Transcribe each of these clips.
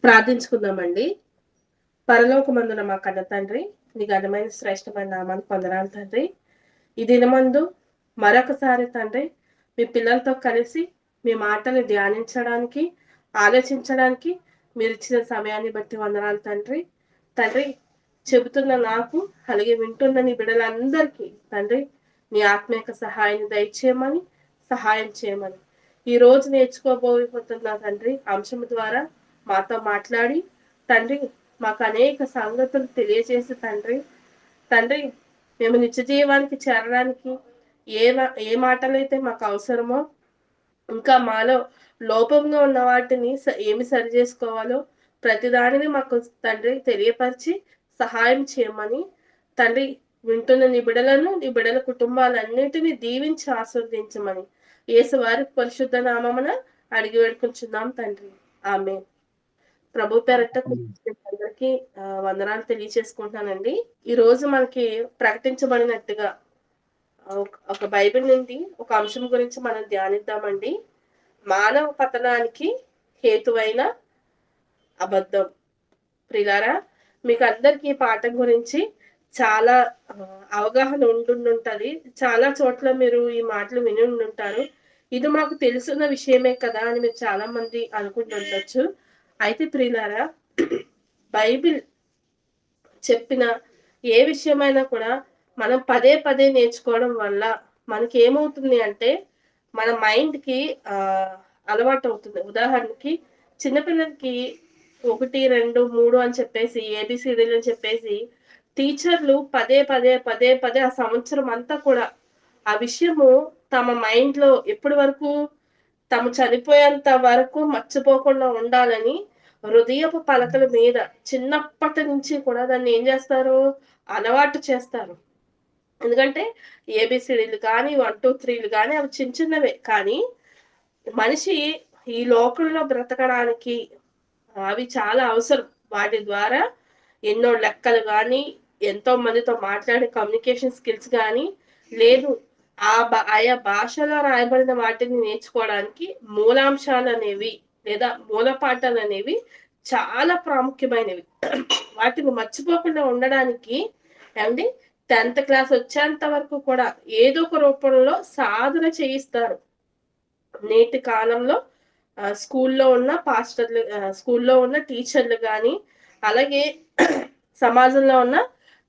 ప్రార్థించుకుందామండి. పరలోకమందున మా కన్న తండ్రి, నీ ఘనమైన శ్రేష్టమైన నామానికి వందనాలు తండ్రి. ఈ దినమందు మరొకసారి తండ్రి మీ పిల్లలతో కలిసి మీ మాటలు ధ్యానించడానికి, ఆలోచించడానికి మీరిచ్చిన సమయాన్ని బట్టి వందనాలు తండ్రి. తండ్రి, చెబుతున్న నాకు, అలాగే వింటున్న నీ బిడ్డలందరికీ తండ్రి నీ ఆత్మీయ సహాయాన్ని దయచేయమని, సహాయం చేయమని ఈ రోజు నేర్చుకోబోతున్న తండ్రి అంశం ద్వారా మాతో మాట్లాడి తండ్రి మాకు అనేక సంగతులు తెలియజేసి తండ్రి మేము నిత్య జీవానికి చేరడానికి ఏ మాటలైతే మాకు అవసరమో, ఇంకా మాలో లోపంగా ఉన్న వాటిని ఏమి సరి చేసుకోవాలో ప్రతిదానిని మాకు తండ్రి తెలియపరిచి సహాయం చేయమని తండ్రి వింటున్న నీ బిడలను, నీ బిడల కుటుంబాలన్నిటినీ దీవించి ఆస్వాదించమని యేసువారి పరిశుద్ధ నామమున అడిగి వేడుకుంటున్నాం తండ్రి. ఆమేన్. ప్రభు పేరట అందరికీ వందనాలు తెలియచేసుకుంటానండి. ఈ రోజు మనకి ప్రకటించబడినట్టుగా ఒక బైబిల్ నుండి ఒక అంశం గురించి మనం ధ్యానిద్దామండి. మానవ పతనానికి హేతువైన అబద్ధం. ప్రియులారా, మీకు అందరికీ ఈ పాఠం గురించి చాలా అవగాహన ఉంటుంటది. చాలా చోట్ల మీరు ఈ మాటలు విని ఉండుంటారు. ఇది మాకు తెలుసున్న విషయమే కదా అని మీరు చాలా మంది అనుకుంటుండొచ్చు. అయితే ప్రియులారా, బైబిల్ చెప్పిన ఏ విషయమైనా కూడా మనం పదే పదే నేర్చుకోవడం వల్ల మనకి ఏమవుతుంది అంటే మన మైండ్కి అలవాటు అవుతుంది. ఉదాహరణకి చిన్నపిల్లలకి 1, 2, 3 అని చెప్పేసి ఏబిసిడీలు అని చెప్పేసి టీచర్లు పదే పదే పదే పదే ఆ సంవత్సరం అంతా కూడా ఆ విషయము తమ మైండ్లో ఎప్పటి వరకు తాము చనిపోయేంత వరకు మర్చిపోకుండా ఉండాలని హృదయపు పలకల మీద చిన్నప్పటి నుంచి కూడా దాన్ని ఏం చేస్తారు, అలవాటు చేస్తారు. ఎందుకంటే ఏబిసిడీలు కానీ 1, 2, 3లు కానీ అవి చిన్న చిన్నవే, కానీ మనిషి ఈ లోకంలో బ్రతకడానికి అవి చాలా అవసరం. వాటి ద్వారా ఎన్నో లెక్కలు కానీ, ఎంతో మందితో మాట్లాడే కమ్యూనికేషన్ స్కిల్స్ కానీ, లేదు ఆయా భాషలో రాయబడిన వాటిని నేర్చుకోవడానికి మూలాంశాలు అనేవి లేదా మూలపాఠాలు అనేవి చాలా ప్రాముఖ్యమైనవి. వాటిని మర్చిపోకుండా ఉండడానికి ఏమండి 10th క్లాస్ వచ్చేంత వరకు కూడా ఏదో ఒక రూపంలో సాధన చేయిస్తారు. నేటి కాలంలో స్కూల్లో ఉన్న పాస్టర్లు, స్కూల్లో ఉన్న టీచర్లు కానీ, అలాగే సమాజంలో ఉన్న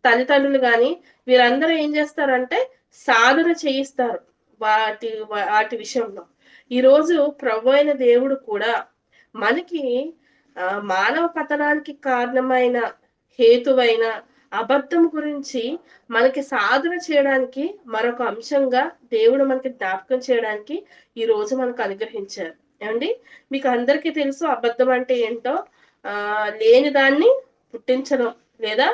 తల్లిదండ్రులు కానీ వీరందరూ ఏం చేస్తారంటే సాధన చేయిస్తారు వాటి విషయంలో. ఈరోజు ప్రభు అయిన దేవుడు కూడా మనకి మానవ పతనానికి కారణమైన హేతువైన అబద్ధం గురించి మనకి సాధన చేయడానికి మరొక అంశంగా దేవుడు మనకి జ్ఞాపకం చేయడానికి ఈ రోజు మనకు అనుగ్రహించారు. ఏమండి, మీకు అందరికీ తెలుసు అబద్ధం అంటే ఏంటో. లేని దాన్ని పుట్టించడం లేదా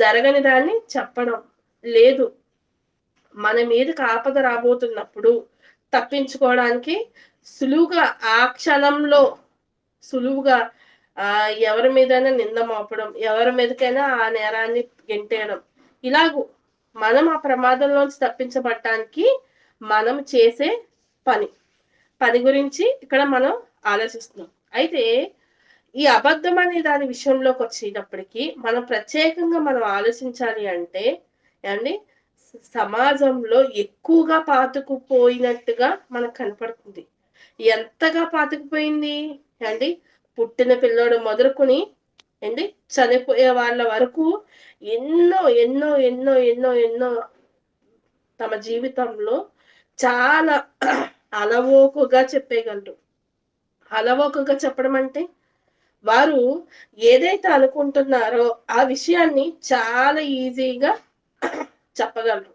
జరగని దాన్ని చెప్పడం, లేదు మన మీదకి ఆపద రాబోతున్నప్పుడు తప్పించుకోవడానికి సులువుగా ఆ క్షణంలో సులువుగా ఎవరి మీదైనా నింద మోపడం, ఎవరి మీదకైనా ఆ నేరాన్ని గెంటేయడం, ఇలాగూ మనం ఆ ప్రమాదంలోంచి తప్పించబడటానికి మనం చేసే పని గురించి ఇక్కడ మనం ఆలోచిస్తున్నాం. అయితే ఈ అబద్ధం అనే దాని విషయంలోకి వచ్చేటప్పటికి మనం ప్రత్యేకంగా మనం ఆలోచించాలి అంటే ఏమండి, సమాజంలో ఎక్కువగా పాతుకుపోయినట్టుగా మనకు కనపడుతుంది. ఎంతగా పాతుకుపోయింది అండి, పుట్టిన పిల్లోడు మొదలుకొని ఏంటి చనిపోయే వాళ్ళ వరకు ఎన్నో ఎన్నో ఎన్నో ఎన్నో ఎన్నో తమ జీవితంలో చాలా అలవోకగా చెప్పేయగలరు. అలవోకగా చెప్పడం అంటే వారు ఏదైతే అనుకుంటున్నారో ఆ విషయాన్ని చాలా ఈజీగా చెప్పగలరు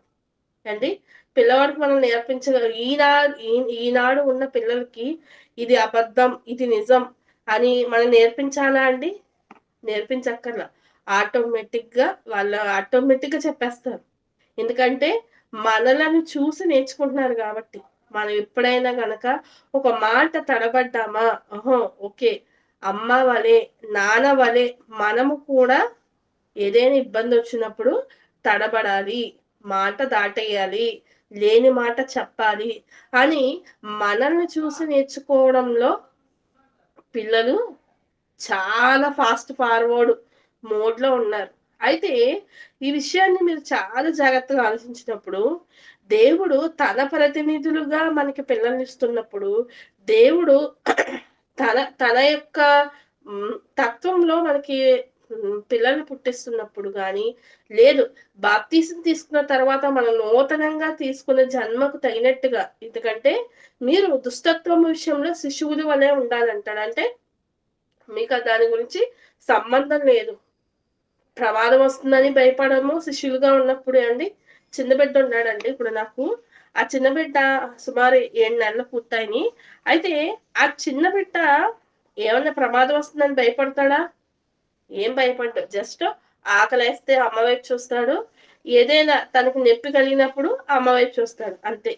అండి. పిల్లవాడికి మనం నేర్పించగలం. ఈనాడు ఉన్న పిల్లలకి ఇది అబద్ధం, ఇది నిజం అని మనం నేర్పించాలా అండి? నేర్పించక్కర్లా. ఆటోమేటిక్గా చెప్పేస్తారు. ఎందుకంటే మనలను చూసి నేర్చుకుంటున్నారు కాబట్టి. మనం ఎప్పుడైనా గనక ఒక మాట తడబడ్డామా, ఓకే, అమ్మ వలె నాన్న వలె మనము కూడా ఏదైనా ఇబ్బంది వచ్చినప్పుడు తడబడాలి, మాట దాటేయాలి, లేని మాట చెప్పాలి అని మనల్ని చూసి నేర్చుకోవడంలో పిల్లలు చాలా ఫాస్ట్ ఫార్వర్డ్ మోడ్ లో ఉన్నారు. అయితే ఈ విషయాన్ని మీరు చాలా జాగ్రత్తగా ఆలోచించినప్పుడు, దేవుడు తన ప్రతినిధులుగా మనకి పిల్లల్ని ఇస్తున్నప్పుడు, దేవుడు తన తన యొక్క తత్వంలో మనకి పిల్లల్ని పుట్టిస్తున్నప్పుడు గాని, లేదు బాప్తీసం తీసుకున్న తర్వాత మనం నూతనంగా తీసుకున్న జన్మకు తగినట్టుగా, ఎందుకంటే మీరు దుష్టత్వం విషయంలో శిశువుల వలె ఉండాలంటాడు. అంటే మీకు దాని గురించి సంబంధం లేదు. ప్రమాదం వస్తుందని భయపడము శిష్యులుగా ఉన్నప్పుడే అండి. చిన్న బిడ్డ ఉన్నాడండి ఇప్పుడు నాకు. ఆ చిన్న బిడ్డ సుమారు 7 నెలలు పూర్తయినాయి. అయితే ఆ చిన్న బిడ్డ ఏమన్నా ప్రమాదం వస్తుందని భయపడతాడా? ఏం భయపడ్డు. జస్ట్ ఆకలేస్తే అమ్మ వైపు చూస్తాడు. ఏదైనా తనకు నొప్పి కలిగినప్పుడు అమ్మ వైపు చూస్తాడు అంతే.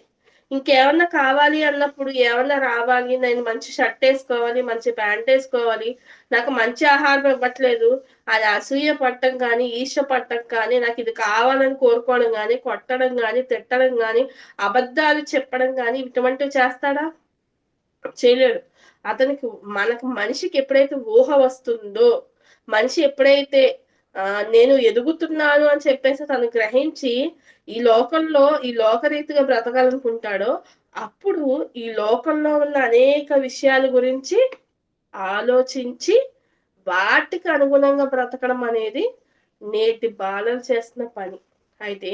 ఇంకేమన్నా కావాలి అన్నప్పుడు, ఏమన్నా రావాలి, నేను మంచి షర్ట్ వేసుకోవాలి, మంచి ప్యాంట్ వేసుకోవాలి, నాకు మంచి ఆహారం ఇవ్వట్లేదు, అది అసూయ పట్టం కానీ, ఈర్ష్య పట్టం కానీ, నాకు ఇది కావాలని కోరుకోవడం కానీ, కొట్టడం కానీ, తిట్టడం కానీ, అబద్ధాలు చెప్పడం కానీ, ఇటువంటివి చేస్తాడా? చేయలేడు. అతనికి మనకు మనిషికి ఎప్పుడైతే ఊహ వస్తుందో, మనిషి ఎప్పుడైతే నేను ఎదుగుతున్నాను అని చెప్పేసి తను గ్రహించి ఈ లోకంలో ఈ లోకరీతిగా బ్రతకాలనుకుంటాడో, అప్పుడు ఈ లోకంలో ఉన్న అనేక విషయాల గురించి ఆలోచించి వాటికి అనుగుణంగా బ్రతకడం అనేది నేటి బాలలు చేస్తున్న పని. అయితే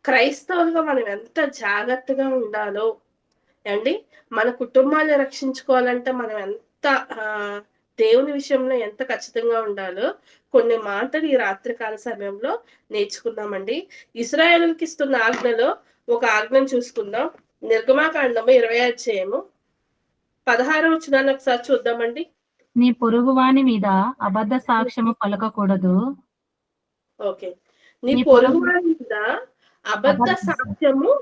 క్రైస్తవులుగా మనం ఎంత జాగ్రత్తగా ఉండాలో అండి, మన కుటుంబాన్ని రక్షించుకోవాలంటే మనం ఎంత దేవుని విషయంలో ఎంత ఖచ్చితంగా ఉండాలో కొన్ని మాటలు ఈ రాత్రికాల సమయంలో నేర్చుకుందామండి. ఇశ్రాయేలుకి ఇస్తున్న ఆజ్ఞలో ఒక ఆజ్ఞను చూసుకుందాం. నిర్గమాకాండము 20వ అధ్యాయము 16వ వచనాన్ని ఒకసారి చూద్దామండి. నీ పొరుగువాని మీద అబద్ధ సాక్ష్యము పలకకూడదు. ఓకే. నీ పొరుగువాని మీద అబద్ధ సాక్ష్యము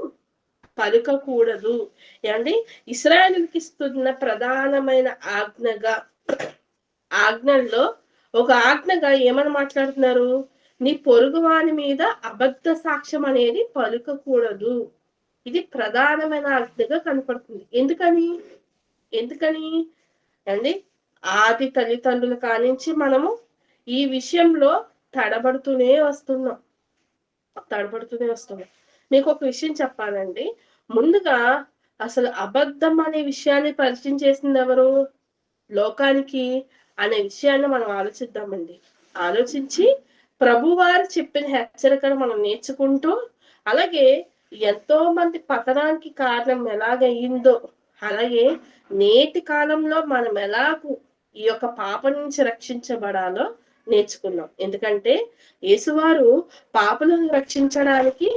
పలుకకూడదు. ఏమండి, ఇశ్రాయేలుకి ఇస్తున్న ప్రధానమైన ఆజ్ఞల్లో ఒక ఆజ్ఞగా ఏమని మాట్లాడుతున్నారు? నీ పొరుగువాని మీద అబద్ధ సాక్ష్యం అనేది పలుకకూడదు. ఇది ప్రధానమైన ఆజ్ఞగా కనపడుతుంది. ఎందుకని అండి, ఆది తల్లిదండ్రుల కానించి మనము ఈ విషయంలో తడబడుతూనే వస్తున్నాం. మీకు ఒక విషయం చెప్పాలండి. ముందుగా అసలు అబద్ధం అనే విషయాన్ని పరిచయం చేసింది ఎవరు లోకానికి అనే విషయాన్ని మనం ఆలోచిద్దామండి. ఆలోచించి ప్రభువారు చెప్పిన హెచ్చరికను మనం నేర్చుకుంటూ, అలాగే ఎంతో మంది పతనానికి కారణం ఎలాగయ్యిందో, అలాగే నేటి కాలంలో మనం ఎలాగూ ఈ యొక్క పాపం నుంచి రక్షించబడాలో నేర్చుకున్నాం. ఎందుకంటే యేసువారు పాపులను రక్షించడానికి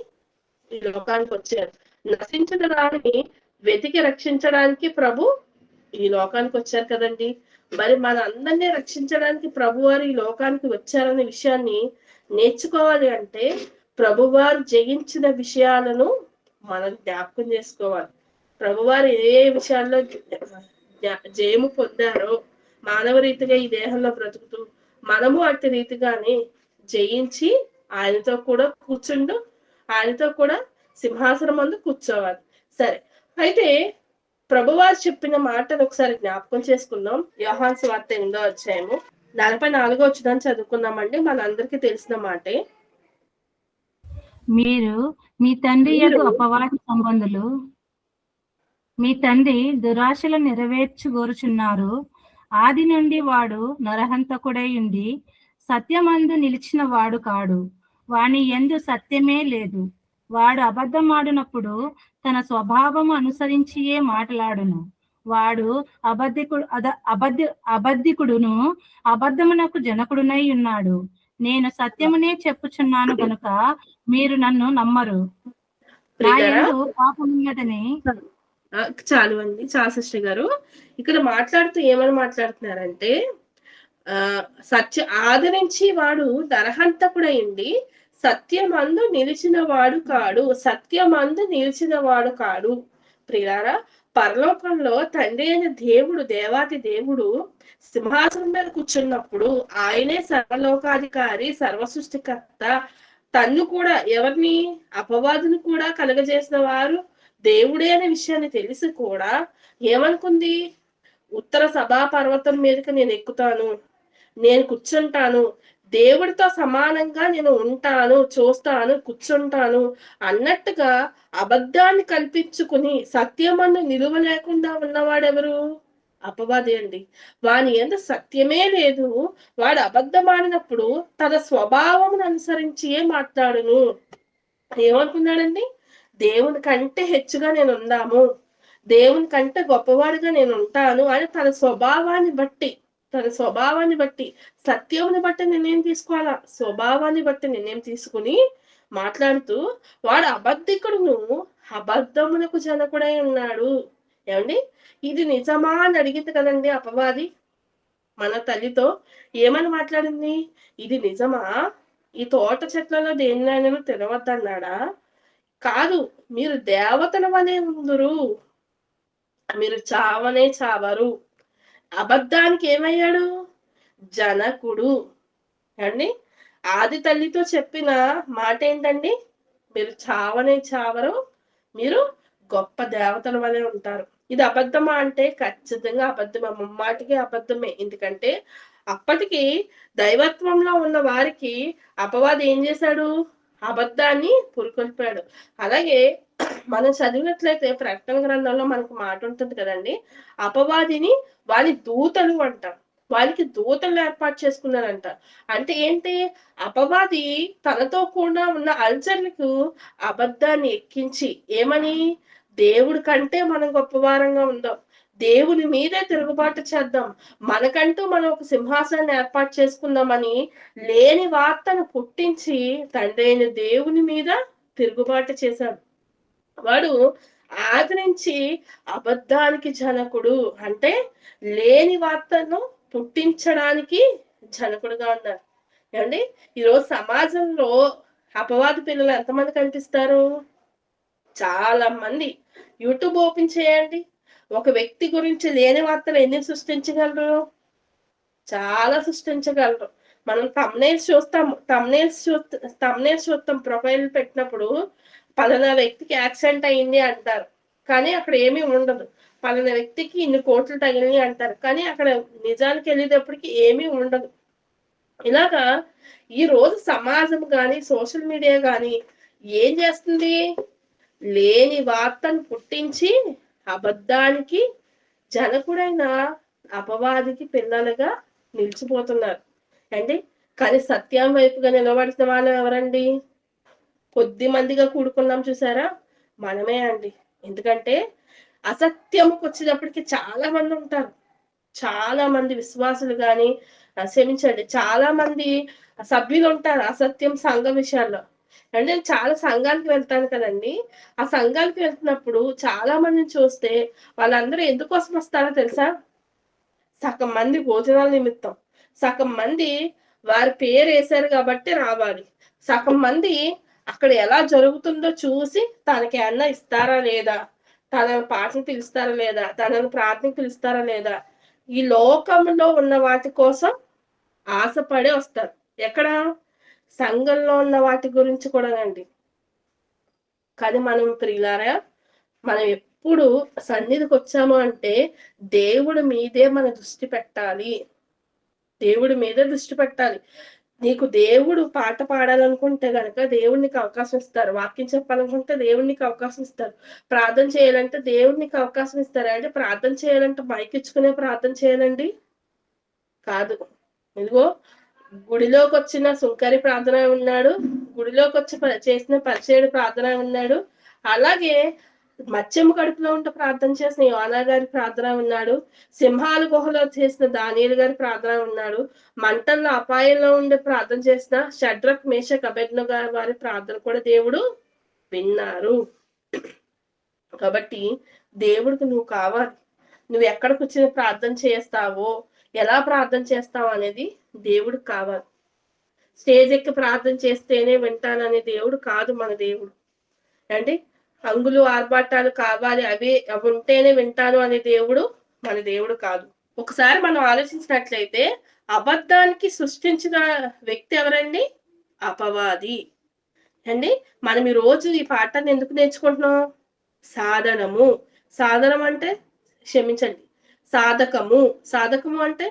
ఈ లోకానికి వచ్చారు. నశించిన దానిని వెతికి రక్షించడానికి ప్రభు ఈ లోకానికి వచ్చారు కదండి. మరి మన అందరినీ రక్షించడానికి ప్రభువారు ఈ లోకానికి వచ్చారనే విషయాన్ని నేర్చుకోవాలి అంటే ప్రభువారు జయించిన విషయాలను మనం జ్ఞాపకం చేసుకోవాలి. ప్రభువారు ఏ విషయాల్లో జయము పొందారో మానవ రీతిగా ఈ దేహంలో బ్రతుకుతూ మనము అట్టి రీతిగానే జయించి ఆయనతో కూడా కూర్చుండు, ఆయనతో కూడా సింహాసనం ముందు కూర్చోవాలి. సరే, అయితే ప్రభువారు చెప్పిన మాటను ఒకసారి జ్ఞాపకం చేసుకుందాం. యోహాను సువార్త 8వ అధ్యాయము 44వ వచనాన్ని చదువుకుందామండి. మనందరికీ తెలిసిన మాటే. మీరు మీ తండ్రి యొక్క అపవాది సంబంధులు, మీ తండ్రి దురాశలు నెరవేర్చుగోరుచున్నారు. ఆది నుండి వాడు నరహంతకుడై ఉండి సత్యమందు నిలిచిన వాడు కాడు, వాని యందు సత్యమే లేదు. వాడు అబద్ధమాడినప్పుడు తన స్వభావము అనుసరించియే మాట్లాడును. వాడు అబద్ధికుడును అబద్ధమునకు జనకుడునై ఉన్నాడు. నేను సత్యమునే చెప్పుచున్నాను గనుక మీరు నన్ను నమ్మరు. నా యందు పాపమున్నదని. చాలు అండి, చాలు సిస్టర్ గారు. ఇక్కడ మాట్లాడుతూ ఏమని మాట్లాడుతున్నారంటే, ఆది నుంచి వాడు నరహంతకుడైంది సత్యమందు నిలిచిన వాడు కాడు. ప్రియారా, పరలోకంలో తండ్రి అయిన దేవుడు, దేవాతి దేవుడు సింహాసనం మీద కూర్చున్నప్పుడు ఆయనే సర్వలోకాధికారి, సర్వ సృష్టికర్త. తన్ను కూడా ఎవరిని అపవాదును కూడా కలుగజేసిన వారు దేవుడే అనే విషయాన్ని తెలిసి కూడా ఏమనుకుంది? ఉత్తర సభా పర్వతం మీదకి నేను ఎక్కుతాను, నేను కూర్చుంటాను, దేవుడితో సమానంగా నేను ఉంటాను, చూస్తాను, కూర్చుంటాను అన్నట్టుగా అబద్ధాన్ని కల్పించుకుని సత్యమన్ను నిలువ లేకుండా ఉన్నవాడెవరు? అపవాది అండి. వాని యందు సత్యమే లేదు. వాడు అబద్ధమాడినప్పుడు తన స్వభావమును అనుసరించియే మాట్లాడును. ఏమనుకున్నాడండి? దేవుని కంటే హెచ్చుగా నేను ఉందాము, దేవుని కంటే గొప్పవాడిగా నేను ఉంటాను అని తన స్వభావాన్ని బట్టి సత్యముని బట్టి నిర్ణయం తీసుకోవాలా. స్వభావాన్ని బట్టి నిర్ణయం తీసుకుని మాట్లాడుతూ వాడు అబద్ధికుడును, అబద్ధమునకు జనకుడై ఉన్నాడు. ఏమండి? ఇది నిజమా అని అడిగింది కదండి అపవాది మన తల్లితో. ఏమని మాట్లాడింది? ఇది నిజమా? ఈ తోట చెట్లలో దేనినైనా తినవద్దన్నాడా? కాదు, మీరు దేవతల వలె ఉందురు, మీరు చావనే చావరు. అబద్ధానికి ఏమయ్యాడు? జనకుడు. అండి, ఆది తల్లితో చెప్పిన మాట ఏంటండి? మీరు చావనే చావరు, మీరు గొప్ప దేవతల వలె ఉంటారు. ఇది అబద్ధమా అంటే ఖచ్చితంగా అబద్ధమే, ముమ్మాటికి అబద్ధమే. ఎందుకంటే అప్పటికి దైవత్వంలో ఉన్న వారికి అపవాది ఏం చేశాడు? అబద్ధాన్ని పురికొల్పాడు. అలాగే మనం చదివినట్లయితే ప్రకటన గ్రంథంలో మనకు మాట ఉంటుంది కదండి, అపవాదిని వారి దూతలు అంటారు. వారికి దూతలు ఏర్పాటు చేసుకున్నారంట. అంటే ఏంటి? అపవాది తనతో కూడా ఉన్న అల్జర్లకు అబద్ధాన్ని ఎక్కించి ఏమని? దేవుడి కంటే మనం గొప్పవారంగా ఉందాం, దేవుని మీదే తిరుగుబాటు చేద్దాం, మనకంటూ మనం ఒక సింహాసనాన్ని ఏర్పాటు చేసుకుందామని లేని వార్తను పుట్టించి తండ్రి అయిన దేవుని మీద తిరుగుబాటు చేశాడు. వాడు ఆది నుంచి అబద్ధానికి జనకుడు, అంటే లేని వార్తను పుట్టించడానికి జనకుడుగా ఉన్నారు. ఏమండి? ఈరోజు సమాజంలో అపవాది పిల్లలు ఎంతమంది కనిపిస్తారు? చాలా మంది. యూట్యూబ్ ఓపెన్ చేయండి, ఒక వ్యక్తి గురించి లేని వార్తలు ఎన్ని సృష్టించగలరు? చాలా సృష్టించగలరు. మనం తమ్నైల్స్ చూస్తాం. ప్రొఫైల్ పెట్టినప్పుడు పలానా వ్యక్తికి యాక్సిడెంట్ అయింది అంటారు, కానీ అక్కడ ఏమీ ఉండదు. పలానా వ్యక్తికి ఇన్ని కోట్లు తగిలినాయి అంటారు, కానీ అక్కడ నిజానికి వెళ్ళేటప్పటికి ఏమీ ఉండదు. ఇలాగా ఈ రోజు సమాజం కానీ సోషల్ మీడియా కానీ ఏం చేస్తుంది? లేని వార్తను పుట్టించి అబద్ధానికి జనకుడైన అపవాదికి పిల్లలుగా నిలిచిపోతున్నారు అండి. కానీ సత్యం వైపుగా నిలబడిన వాళ్ళు ఎవరండి? కొద్ది మందిగా కూడుకున్నాం చూసారా, మనమే అండి. ఎందుకంటే అసత్యంకి వచ్చేటప్పటికి చాలా మంది ఉంటారు. చాలా మంది విశ్వాసులు కానీ, క్షమించండి, చాలా మంది సభ్యులు ఉంటారు అసత్యం సంఘ విషయాల్లో. అంటే నేను చాలా సంఘానికి వెళ్తాను కదండి. ఆ సంఘానికి వెళ్తున్నప్పుడు చాలా మందిని చూస్తే వాళ్ళందరూ ఎందుకోసం వస్తారో తెలుసా? సగం మంది భోజనాల నిమిత్తం, సగం మంది వారి పేరు వేశారు కాబట్టి రావాలి, సగం మంది అక్కడ ఎలా జరుగుతుందో చూసి తనకి అన్న ఇస్తారా లేదా, తనను పాటను పిలుస్తారా లేదా, తనను ప్రార్థనకు పిలుస్తారా లేదా, ఈ లోకంలో ఉన్న వాటి కోసం ఆశపడే వస్తారు. ఎక్కడ? సంఘంలో ఉన్న వాటి గురించి కూడానండి. కానీ మనం ప్రియులారా, మనం ఎప్పుడు సన్నిధికి వచ్చాము అంటే దేవుడి మీదే మన దృష్టి పెట్టాలి. దేవుడి మీదే దృష్టి పెట్టాలి. నీకు దేవుడు పాట పాడాలనుకుంటే గనక దేవుడికి అవకాశం ఇస్తారు, వాక్యం చెప్పాలనుకుంటే దేవుడికి అవకాశం ఇస్తారు, ప్రార్థన చేయాలంటే దేవుడికి అవకాశం ఇస్తారు. అంటే ప్రార్థన చేయాలంటే మైక్ ఇచ్చుకునే ప్రార్థన చేయాలండి? కాదు. ఇదిగో గుడిలోకి వచ్చిన సుంకరి ప్రార్థన ఉన్నాడు, గుడిలోకి వచ్చి చేసిన పరిచయుడు ప్రార్థన ఉన్నాడు, అలాగే మత్స్యము కడుపులో ఉంటే ప్రార్థన చేసిన యోనా గారి ప్రార్థన ఉన్నాడు, సింహాల గుహలో చేసిన దానియేలు గారి ప్రార్థన ఉన్నాడు, మంటల్లో అపాయంలో ఉండే ప్రార్థన చేసిన షడ్రక్ మేషక్ అబేద్నెగో వారి ప్రార్థన కూడా దేవుడు విన్నారు. కాబట్టి దేవుడికి నువ్వు కావాలి. నువ్వు ఎక్కడ కూర్చొని ప్రార్థన చేస్తావో, ఎలా ప్రార్థన చేస్తావు అనేది దేవుడికి కావాలి. స్టేజ్ ఎక్కి ప్రార్థన చేస్తేనే వింటాననే దేవుడు కాదు మన దేవుడు. అంటే అంగులు ఆర్భాటాలు కావాలి, అవి ఉంటేనే వింటాను అనే దేవుడు మన దేవుడు కాదు. ఒకసారి మనం ఆలోచించినట్లయితే అబద్ధానికి సృష్టించిన వ్యక్తి ఎవరండి? అపవాది అండి. మనం ఈ రోజు ఈ పాఠాన్ని ఎందుకు నేర్చుకుంటున్నాం? సాధనం అంటే క్షమించండి, సాధకము అంటే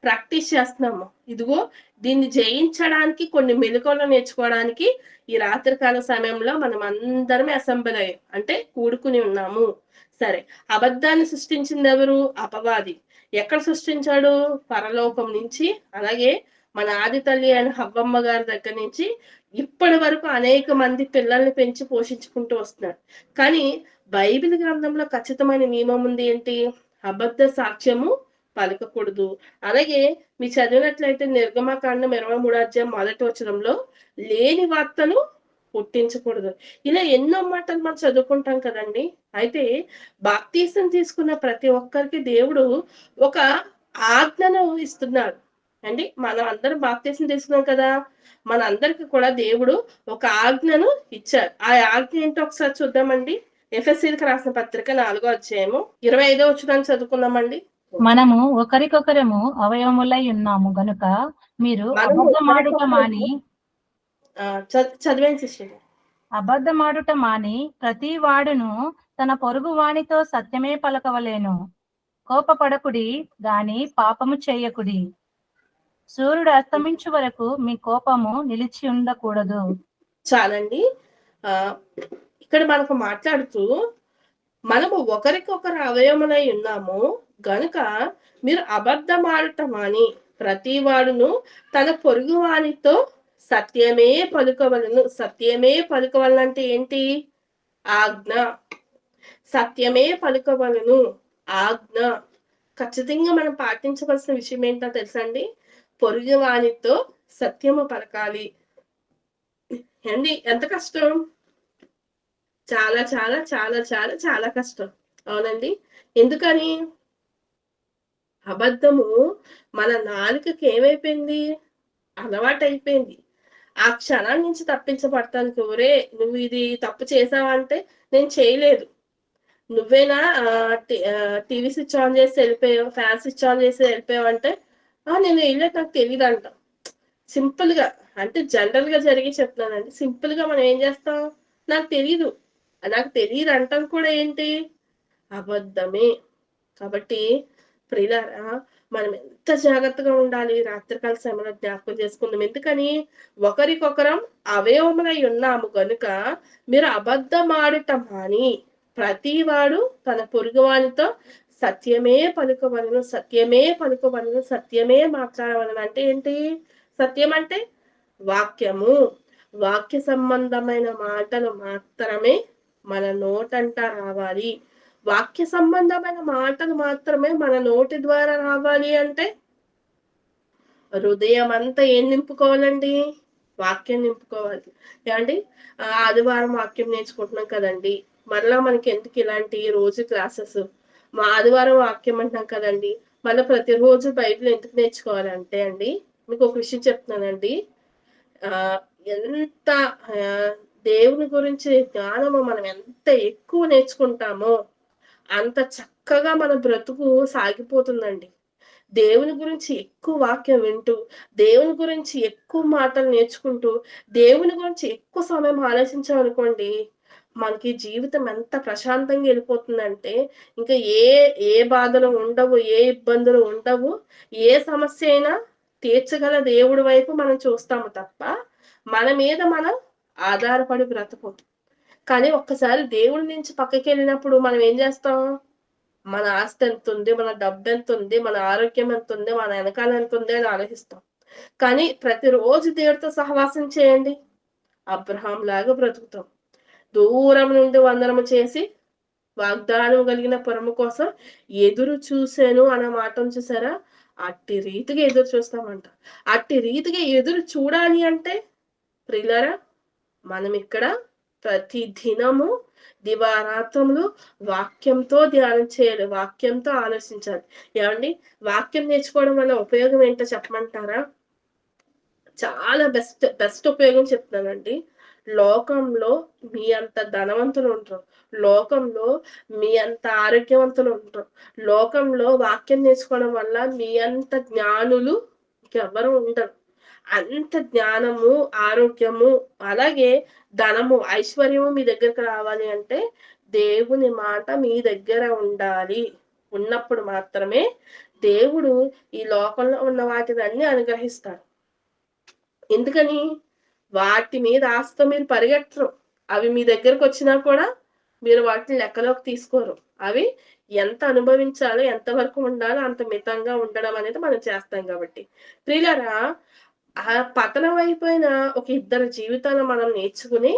ప్రాక్టీస్ చేస్తున్నాము. ఇదిగో దీన్ని జయించడానికి కొన్ని మెళకువలు నేర్చుకోవడానికి ఈ రాత్రికాల సమయంలో మనం అందరం అసెంబ్లీ అయ్యాం. అంటే కూడుకుని ఉన్నాము. సరే, అబద్ధాన్ని సృష్టించింది ఎవరు? అపవాది. ఎక్కడ సృష్టించాడు? పరలోకం నుంచి. అలాగే మన ఆది తల్లి అయిన హవ్వమ్మ గారి దగ్గర నుంచి ఇప్పటి వరకు అనేక మంది పిల్లల్ని పెంచి పోషించుకుంటూ వస్తున్నాడు. కానీ బైబిల్ గ్రంథంలో ఖచ్చితమైన నియమం ఉంది ఏంటి? అబద్ధ సాక్ష్యము పలకకూడదు. అలాగే మీరు చదివినట్లయితే నిర్గమకాండం 23 అధ్యాయం 1 వచనంలో లేని వార్తలు పుట్టించకూడదు. ఇలా ఎన్నో మాటలు మనం చదువుకుంటాం కదండి. అయితే బాప్తీసం తీసుకున్న ప్రతి ఒక్కరికి దేవుడు ఒక ఆజ్ఞను ఇస్తున్నాడు అండి. మనం అందరం బాప్తీసం తీసుకున్నాం కదా, మన అందరికి కూడా దేవుడు ఒక ఆజ్ఞను ఇచ్చారు. ఆ ఆజ్ఞ ఏంటో ఒకసారి చూద్దామండి. ఎఫెసీయులకు రాసిన పత్రిక 4వ అధ్యాయము 25వ వచనాన్ని చదువుకుందామండి. మనము ఒకరికొకరము అవయవములై ఉన్నాము గనుక మీరు మనము అబద్ధమాడుట మాని చదివేం సిస్టర్. అబద్ధమాడుట మాని ప్రతి వాడును తన పొరుగు వానితో సత్యమే పలకవలేను. కోపపడకుడి గాని పాపము చేయకుడి. సూర్యుడు అస్తమించు వరకు మీ కోపము నిలిచి ఉండకూడదు. చాలండి. ఇక్కడ మనకు మాట్లాడుతూ మనము ఒకరికొకరు అవయవములై ఉన్నాము గనుక మీరు అబద్ధమాడటం మాని ప్రతి వాడును తన పొరుగు వానితో సత్యమే పలుకవలను. సత్యమే పలుకవలను అంటే ఏంటి? ఆజ్ఞ. సత్యమే పలుకవలను, ఆజ్ఞ. ఖచ్చితంగా మనం పాటించవలసిన విషయం ఏంటో తెలుసా అండి? పొరుగు వానితో సత్యము పలకాలి అండి. ఎంత కష్టం! చాలా చాలా చాలా చాలా చాలా కష్టం. అవునండి. ఎందుకని? అబద్ధము మన నాలుకకి ఏమైపోయింది? అలవాటైపోయింది. ఆ క్షణం నుంచి తప్పించబడటానికి ఒరే నువ్వు ఇది తప్పు చేసావంటే నేను చేయలేదు. నువ్వేనా టీవీ స్విచ్ ఆన్ చేసి వెళ్ళిపోయావు, ఫ్యాన్ స్విచ్ ఆన్ చేసి వెళ్ళిపోయావు అంటే నేను వెళ్ళలేదు, నాకు తెలియదు అంటాం. సింపుల్ గా, అంటే జనరల్ గా జరిగి చెప్తున్నానండి. సింపుల్ గా మనం ఏం చేస్తాం? నాకు తెలియదు అంటాం కూడా ఏంటి? అబద్ధమే. కాబట్టి ప్రియులారా, మనం ఎంత జాగ్రత్తగా ఉండాలి రాత్రికాల సమయంలో జ్ఞాపకం చేసుకుందాం. ఎందుకని? ఒకరికొకరం అవయవములై ఉన్నాము గనుక మీరు అబద్ధమాడుట మాని ప్రతివాడు తన పొరుగువానితో సత్యమే పలుకవలను, సత్యమే పలుకవలను, సత్యమే మాట్లాడవలను. అంటే ఏంటి? సత్యం అంటే వాక్యము. వాక్య సంబంధమైన మాటలు మాత్రమే మన నోటంట రావాలి. వాక్య సంబంధమైన మాటలు మాత్రమే మన నోటి ద్వారా రావాలి అంటే హృదయం అంతా ఏం నింపుకోవాలండి? వాక్యం నింపుకోవాలి. ఏమండి? ఆదివారం వాక్యం నేర్చుకుంటున్నాం కదండి. మరలా మనకి ఎందుకు ఇలాంటి రోజు క్లాసెస్? మా ఆదివారం వాక్యం అంటున్నాం కదండి. మళ్ళీ ప్రతిరోజు బైబిల్ ఎందుకు నేర్చుకోవాలంటే అండి, మీకు ఒక విషయం చెప్తున్నానండి. ఎంత దేవుని గురించి జ్ఞానము మనం ఎంత ఎక్కువ నేర్చుకుంటామో అంత చక్కగా మన బ్రతుకు సాగిపోతుందండి. దేవుని గురించి ఎక్కువ వాక్యం వింటూ, దేవుని గురించి ఎక్కువ మాటలు నేర్చుకుంటూ, దేవుని గురించి ఎక్కువ సమయం ఆలోచించామనుకోండి, మనకి జీవితం ఎంత ప్రశాంతంగా వెళ్ళిపోతుందంటే ఇంకా ఏ బాధలు ఉండవు, ఏ ఇబ్బందులు ఉండవు. ఏ సమస్య అయినా తీర్చగల దేవుడి వైపు మనం చూస్తాము తప్ప మన మీద మనం ఆధారపడి బ్రతకం. కానీ ఒక్కసారి దేవుడి నుంచి పక్కకి వెళ్ళినప్పుడు మనం ఏం చేస్తాం? మన ఆస్తి ఎంత ఉంది, మన డబ్బు ఎంత ఉంది, మన ఆరోగ్యం ఎంత ఉంది, మన వెనకాల ఎంత ఉంది అని ఆలోచిస్తాం. కానీ ప్రతిరోజు దేవుడితో సహవాసం చేయండి, అబ్రహాం లాగా బ్రతుకుతాం. దూరం నుండి వందనము చేసి వాగ్దానం కలిగిన పురము కోసం ఎదురు చూశాను అన్న మాటను చూసారా? అట్టి రీతిగా ఎదురు చూస్తామంట. అట్టి రీతిగా ఎదురు చూడాలి అంటే ప్రియులారా, మనం ఇక్కడ ప్రతి దినము దివారాత్రములు వాక్యంతో ధ్యానం చేయాలి, వాక్యంతో ఆలోచించాలి. ఏమండి? వాక్యం నేర్చుకోవడం వల్ల ఉపయోగం ఏంటో చెప్పమంటారా? చాలా బెస్ట్ ఉపయోగం చెప్తానండి. లోకంలో మీ అంత ధనవంతులు ఉంటారు, లోకంలో మీ అంత ఆరోగ్యవంతులు ఉంటారు, లోకంలో వాక్యం నేర్చుకోవడం వల్ల మీ అంత జ్ఞానులు ఇంకెవ్వరు ఉండరు. అంత జ్ఞానము, ఆరోగ్యము, అలాగే ధనము, ఐశ్వర్యము మీ దగ్గరకు రావాలి అంటే దేవుని మాట మీ దగ్గర ఉండాలి. ఉన్నప్పుడు మాత్రమే దేవుడు ఈ లోకంలో ఉన్న వాటిని అన్ని అనుగ్రహిస్తాడు. ఎందుకని? వాటి మీద ఆశతో మీరు పరిగెట్టరు. అవి మీ దగ్గరకు వచ్చినా కూడా మీరు వాటిని లెక్కలోకి తీసుకోరు. అవి ఎంత అనుభవించాలో, ఎంత వరకు ఉండాలో అంత మితంగా ఉండడం అనేది మనం చేస్తాం కాబట్టి. ప్రియులారా, ఆ పతనం అయిపోయిన ఒక ఇద్దరి జీవితాలు మనం నేర్చుకుని,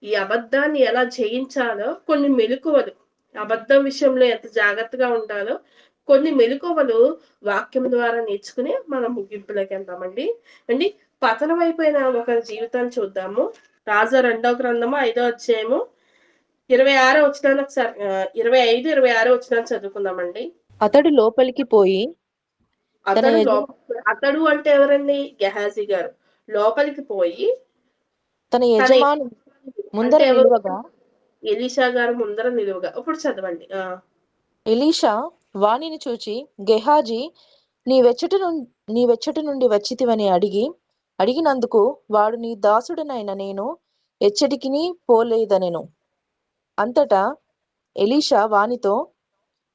ఈ అబద్ధాన్ని ఎలా జయించాలో కొన్ని మెళకువలు, అబద్ధం విషయంలో ఎంత జాగ్రత్తగా ఉండాలో కొన్ని మెళకువలు వాక్యం ద్వారా నేర్చుకుని మనం ముగింపులోకి వెళ్దామండి. అండి, పతనం అయిపోయిన ఒకరి జీవితాన్ని చూద్దాము. రాజా 2వ గ్రంథము 5వ అధ్యాయము 26 వచనాన్ని ఒకసారి 25, 26 వచనాన్ని చదువుకుందామండి. అతడు లోపలికి పోయి తన అతడు అంటే ఎవరండి? గెహాజీ గారు. లోపలికి పోయి తన తన యజమాను ముందర అంటే ఎవరు? నిలువగా ఎలీషా గారు ముందర నిలువుగా. ఇప్పుడు చదవండి. ఎలీషా వాణిని చూచి, గెహాజీ నీ వెచ్చటి నుండి వచ్చితివని అడిగినందుకు వాడు, నీ దాసుడనైన నేను ఎచ్చటికిని పోలేదనెను. అంతటా ఎలీషా వానితో,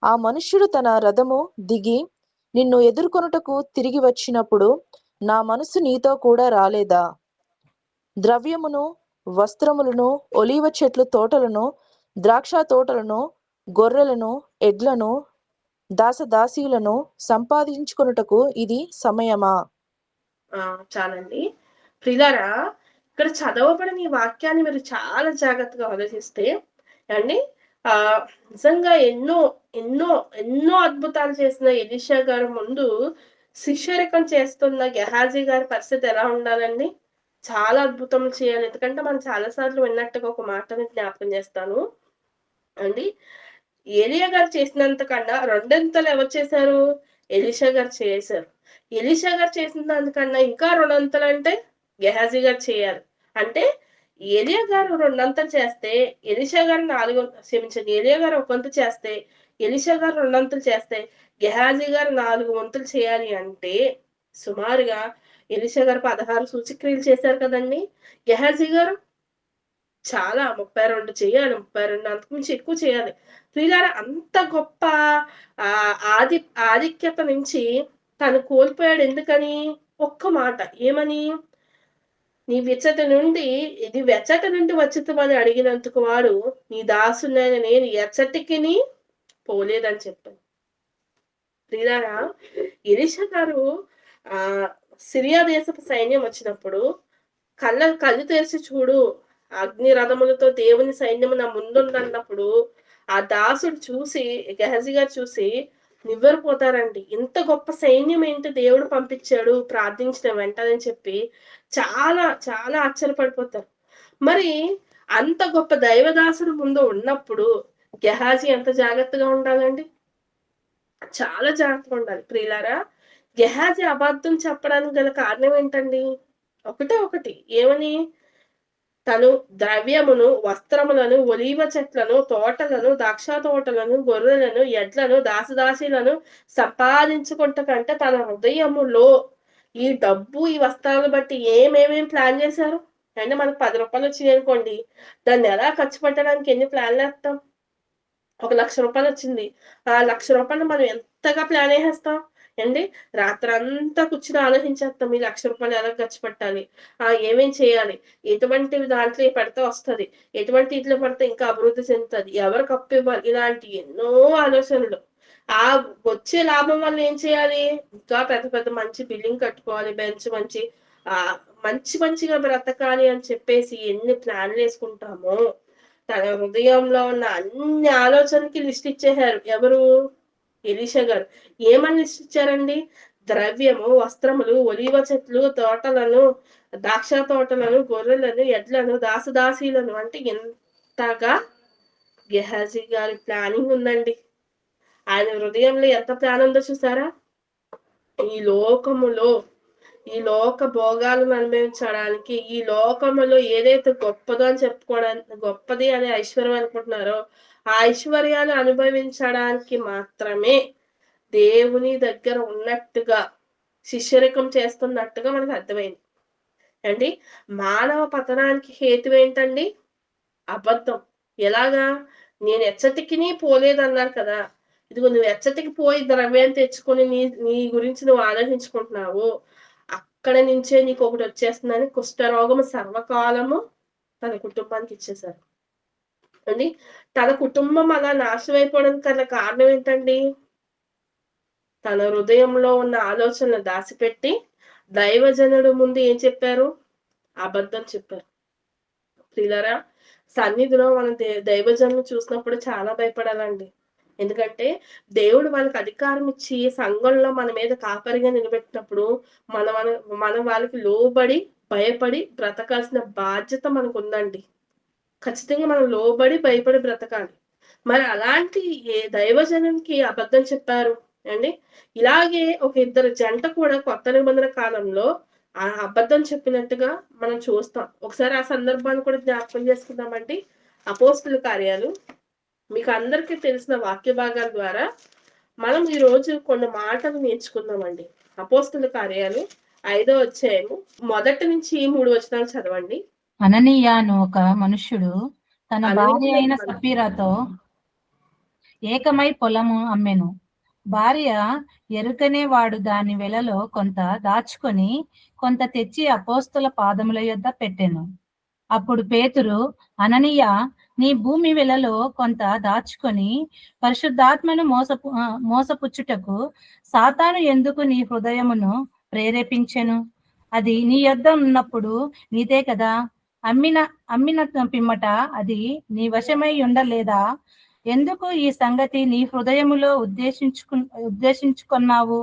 ఆ మనుష్యుడు తన రథము దిగి నిన్ను ఎదుర్కొనుటకు తిరిగి వచ్చినప్పుడు నా మనసు నీతో కూడా రాలేదా? ద్రవ్యమును, వస్త్రములను, ఒలీవ చెట్లు తోటలను, ద్రాక్ష తోటలను, గొర్రెలను, ఎడ్లను, దాసదాసీలను సంపాదించుకొనుటకు ఇది సమయమా? చాలండి. ప్రియులారా, ఇక్కడ చదవబడిన ఈ వాక్యాన్ని మీరు చాలా జాగ్రత్తగా ఆలోచిస్తే అండి, నిజంగా ఎన్నో ఎన్నో ఎన్నో అద్భుతాలు చేసిన ఎలీషా గారు ముందు శిష్యరికం చేస్తున్న గెహాజీ గారి పరిస్థితి ఎలా ఉండాలండి? చాలా అద్భుతములు చేయాలి. ఎందుకంటే మనం చాలా సార్లు విన్నట్టుగా ఒక మాటని జ్ఞాపకం చేస్తాను అండి. ఏలియా గారు చేసినంత కన్నా రెండంతలు ఎవరు చేశారు? ఎలీషా గారు చేశారు. ఎలీషా గారు చేసిన దానికన్నా ఇంకా రెండంతలు అంటే గెహాజీ గారు చేయాలి. అంటే ఏలియా గారు రెండంతలు చేస్తే ఎలీషా గారు ఏలియా గారు ఒక వంతు చేస్తే ఎలీషా గారు రెండంతలు చేస్తే గెహాజీ గారు 4 వంతులు చేయాలి అంటే సుమారుగా ఎలీషా గారు 16 సూచక్రియలు చేశారు కదండి. గెహాజీ గారు చాలా 32 చేయాలి. 32 అంతకుమించి ఎక్కువ చేయాలి. ప్రియులారా, అంత గొప్ప ఆధిక్యత నుంచి తను కోల్పోయాడు. ఎందుకని? ఒక్క మాట. ఏమని? నీ వెచ్చట నుండి వచ్చితమని అడిగినందుకు వాడు, నీ దాసునైన నేను ఎచ్చటికిని పోలేదని చెప్పాను. ప్రియులారా, ఎలీషా గారు సిరియా దేశపు సైన్యం వచ్చినప్పుడు కళ్ళు తెరిచి చూడు, అగ్ని రథములతో దేవుని సైన్యము నా ముందుందన్నప్పుడు ఆ దాసుడు చూసి, గెహజీ గారు చూసి నివ్వెరపోతారండి. ఇంత గొప్ప సైన్యం ఏంటి దేవుడు పంపించాడు ప్రార్థించిన వెంటనే చెప్పి చాలా చాలా ఆశ్చర్యపడిపోతారు. మరి అంత గొప్ప దైవదాసుడు ముందు ఉన్నప్పుడు గెహాజీ ఎంత జాగ్రత్తగా ఉండాలండి? చాలా జాగ్రత్తగా ఉండాలి. ప్రియులారా, గెహాజీ అబద్ధం చెప్పడానికి గల కారణం ఏంటండి? ఒకటి. ఏమని? తను ద్రవ్యమును, వస్త్రములను, ఒలీవ చెట్లను, తోటలను, ద్రాక్ష తోటలను, గొర్రెలను, ఎడ్లను, దాసదాసీలను సంపాదించుకుంటకంటే తన హృదయములో ఈ డబ్బు, ఈ వస్త్రాలను బట్టి ఏమేమేం ప్లాన్ చేశారు? అంటే మనకు 10 రూపాయలు వచ్చినాయి అనుకోండి, దాన్ని ఎలా ఖర్చు పెట్టడానికి ఎన్ని ప్లాన్లు వేస్తాం? ఒక 1,00,000 రూపాయలు వచ్చింది. ఆ 1,00,000 రూపాయలు మనం ఎంతగా ప్లాన్ వేసేస్తాం అండి? రాత్రంతా కూర్చుని ఆలోచించేస్తాం, ఈ 1,00,000 రూపాయలు ఎలా ఖర్చు పెట్టాలి, ఏమేం చేయాలి, ఎటువంటి దాంట్లో పెడితే వస్తుంది, ఎటువంటి ఇట్లో పెడితే ఇంకా అభివృద్ధి చెందుతుంది, ఎవరికి అప్పు ఇవ్వాలి, ఇలాంటి ఎన్నో ఆలోచనలు. ఆ వచ్చే లాభం వల్ల ఏం చేయాలి? ఇంకా పెద్ద పెద్ద మంచి బిల్డింగ్ కట్టుకోవాలి, మంచి మంచిగా బ్రతకాలి అని చెప్పేసి ఎన్ని ప్లాన్లు వేసుకుంటామో, తన హృదయంలో ఉన్న అన్ని ఆలోచనకి లిస్ట్ ఇచ్చేశారు. ఎవరు? ఎలీషా గారు. ఏమని లిస్ట్ ఇచ్చారండి? ద్రవ్యము, వస్త్రములు, ఒలీవ చెట్లు, తోటలను, ద్రాక్ష తోటలను, గొర్రెలను, ఎడ్లను, దాసదాసీలను. అంటే ఎంతగా గెహాజీ గారి ప్లానింగ్ ఉందండి. ఆయన హృదయంలో ఎంత ప్లాన్ ఉందో చూసారా? ఈ లోక భోగాలను అనుభవించడానికి, ఈ లోకములో ఏదైతే గొప్పదో అని చెప్పుకోవడానికి, గొప్పది అనే ఐశ్వర్యం అనుకుంటున్నారో ఆ ఐశ్వర్యాలు అనుభవించడానికి మాత్రమే దేవుని దగ్గర ఉన్నట్టుగా శిష్యరికం చేస్తున్నట్టుగా మనకు అర్థమైంది అండి. మానవ పతనానికి హేతు ఏంటండి? అబద్ధం. ఎలాగా? నేను ఎచ్చటికిని పోలేదన్నారు కదా. ఇదిగో నువ్వు ఎచ్చటికి పోయి ద్రవ్యాన్ని తెచ్చుకొని నీ గురించి నువ్వు ఆలోచించుకుంటున్నావు, అక్కడ నుంచే నీకు ఒకటి వచ్చేస్తుందని కుష్ఠరోగము సర్వకాలము తన కుటుంబానికి ఇచ్చేశారు అండి. తన కుటుంబం అలా నాశనం అయిపోవడానికి గల కారణం ఏంటండి? తన హృదయంలో ఉన్న ఆలోచనలు దాచిపెట్టి దైవజనుడు ముందు ఏం చెప్పారు? అబద్ధం చెప్పారు. ప్రియులారా, సన్నిధిలో మన దైవజనులు చూసినప్పుడు చాలా భయపడాలండి. ఎందుకంటే దేవుడు వాళ్ళకి అధికారం ఇచ్చి సంఘంలో మన మీద కాపరిగా నిలబెట్టినప్పుడు మనం వాళ్ళకి లోబడి భయపడి బ్రతకాల్సిన బాధ్యత మనకు ఉందండి. ఖచ్చితంగా మనం లోబడి భయపడి బ్రతకాలి. మరి అలాంటి ఏ దైవజనునికి అబద్ధం చెప్పారు అండి. ఇలాగే ఒక ఇద్దరు జంట కూడా కొత్త నిబంధన కాలంలో ఆ అబద్ధం చెప్పినట్టుగా మనం చూస్తాం. ఒకసారి ఆ సందర్భాన్ని కూడా జ్ఞాపకం చేసుకుందామండి. అపోస్తుల కార్యాలు మీకు అందరికీ తెలిసిన వాక్య భాగాల ద్వారా మనం ఈ రోజు కొన్ని మాటలు నేర్చుకుందామండి. అపోస్తుల కార్యాలు 5వ అధ్యాయము 1 నుంచి 3 వచనాలు చదవండి. అననీయ అను ఒక మనుష్యుడు తన భార్య అయిన సపీరాతో ఏకమై పొలము అమ్మెను. భార్య ఎరుకనే వాడు దాని వెలలో కొంత దాచుకొని కొంత తెచ్చి అపోస్తుల పాదముల యొద్ద పెట్టెను. అప్పుడు పేతురు, అననీయ, నీ భూమి వెలలో కొంత దాచుకొని పరిశుద్ధాత్మను మోసపుచ్చుటకు సాతాను ఎందుకు నీ హృదయమును ప్రేరేపించెను? అది నీ యొద్ద ఉన్నప్పుడు నీదే కదా. అమ్మిన పిమ్మట అది నీ వశమై ఉండలేదా? ఎందుకు ఈ సంగతి నీ హృదయములో ఉద్దేశించుకున్నావు?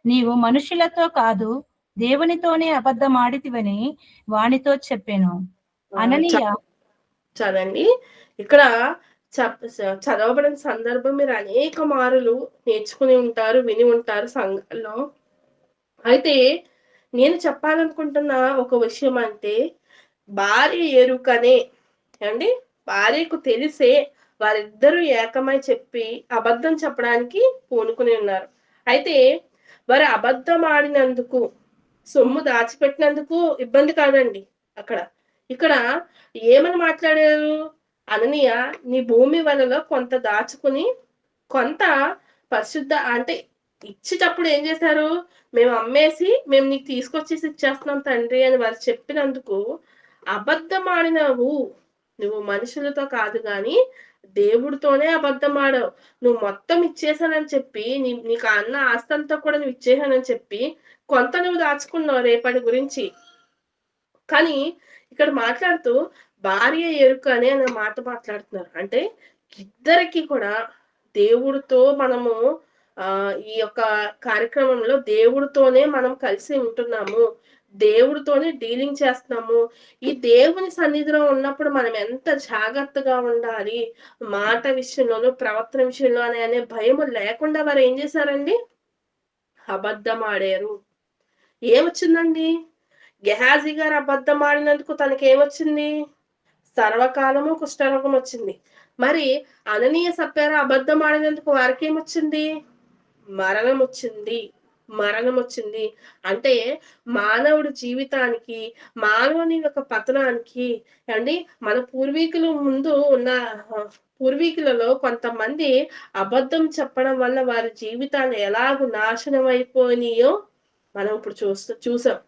నీవు మనుషులతో కాదు దేవునితోనే అబద్ధమాడితివని వానితో చెప్పాను. అననీయ చదండి. ఇక్కడ చదవబడిన సందర్భం మీరు అనేక మారులు నేర్చుకుని ఉంటారు, విని ఉంటారు సంఘంలో. అయితే నేను చెప్పాలనుకుంటున్న ఒక విషయం అంటే, భార్య ఎరుకనే అండి, భార్యకు తెలిసే వారిద్దరూ ఏకమై చెప్పి అబద్ధం చెప్పడానికి పూనుకుని ఉన్నారు. అయితే వారు అబద్ధం ఆడినందుకు, సొమ్ము దాచిపెట్టినందుకు ఇబ్బంది కాదండి. ఇక్కడ ఏమని మాట్లాడారు? అననీయ, నీ భూమి వలలో కొంత దాచుకుని కొంత పరిశుద్ధ అంటే ఇచ్చేటప్పుడు ఏం చేశారు? మేము అమ్మేసి మేము నీకు తీసుకొచ్చేసి ఇచ్చేస్తున్నాం తండ్రి అని వారు చెప్పినందుకు అబద్ధం ఆడినావు. నువ్వు మనుషులతో కాదు గాని దేవుడితోనే అబద్ధం ఆడావు. నువ్వు మొత్తం ఇచ్చేసానని చెప్పి నీకు అన్న ఆస్తంతా కూడా నువ్వు ఇచ్చేసానని చెప్పి కొంత నువ్వు దాచుకున్నావు రేపటి గురించి. కానీ ఇక్కడ మాట్లాడుతూ భార్య ఎరుక అనే మాట మాట్లాడుతున్నారు. అంటే ఇద్దరికి కూడా దేవుడితో మనము ఈ యొక్క కార్యక్రమంలో దేవుడితోనే మనం కలిసి ఉంటున్నాము, దేవుడితోనే డీలింగ్ చేస్తున్నాము. ఈ దేవుని సన్నిధిలో ఉన్నప్పుడు మనం ఎంత జాగ్రత్తగా ఉండాలి, మాట విషయంలోనూ ప్రవర్తన విషయంలో అనే భయం లేకుండా వారు ఏం చేశారండి? అబద్ధం ఆడారు. ఏమొచ్చిందండి? గెహాజీ గారు అబద్ధం ఆడినందుకు తనకి ఏమొచ్చింది? సర్వకాలము కుష్ఠరోగం వచ్చింది. మరి అననీయ సప్ఫీరా అబద్ధం ఆడినందుకు వారికి ఏమొచ్చింది? మరణం వచ్చింది. అంటే మానవుడి జీవితానికి, మానవుని యొక్క పతనానికి అండి, మన పూర్వీకులలో కొంతమంది అబద్ధం చెప్పడం వల్ల వారి జీవితాలు ఎలాగూ నాశనం అయిపోయినాయో మనం ఇప్పుడు చూసాం.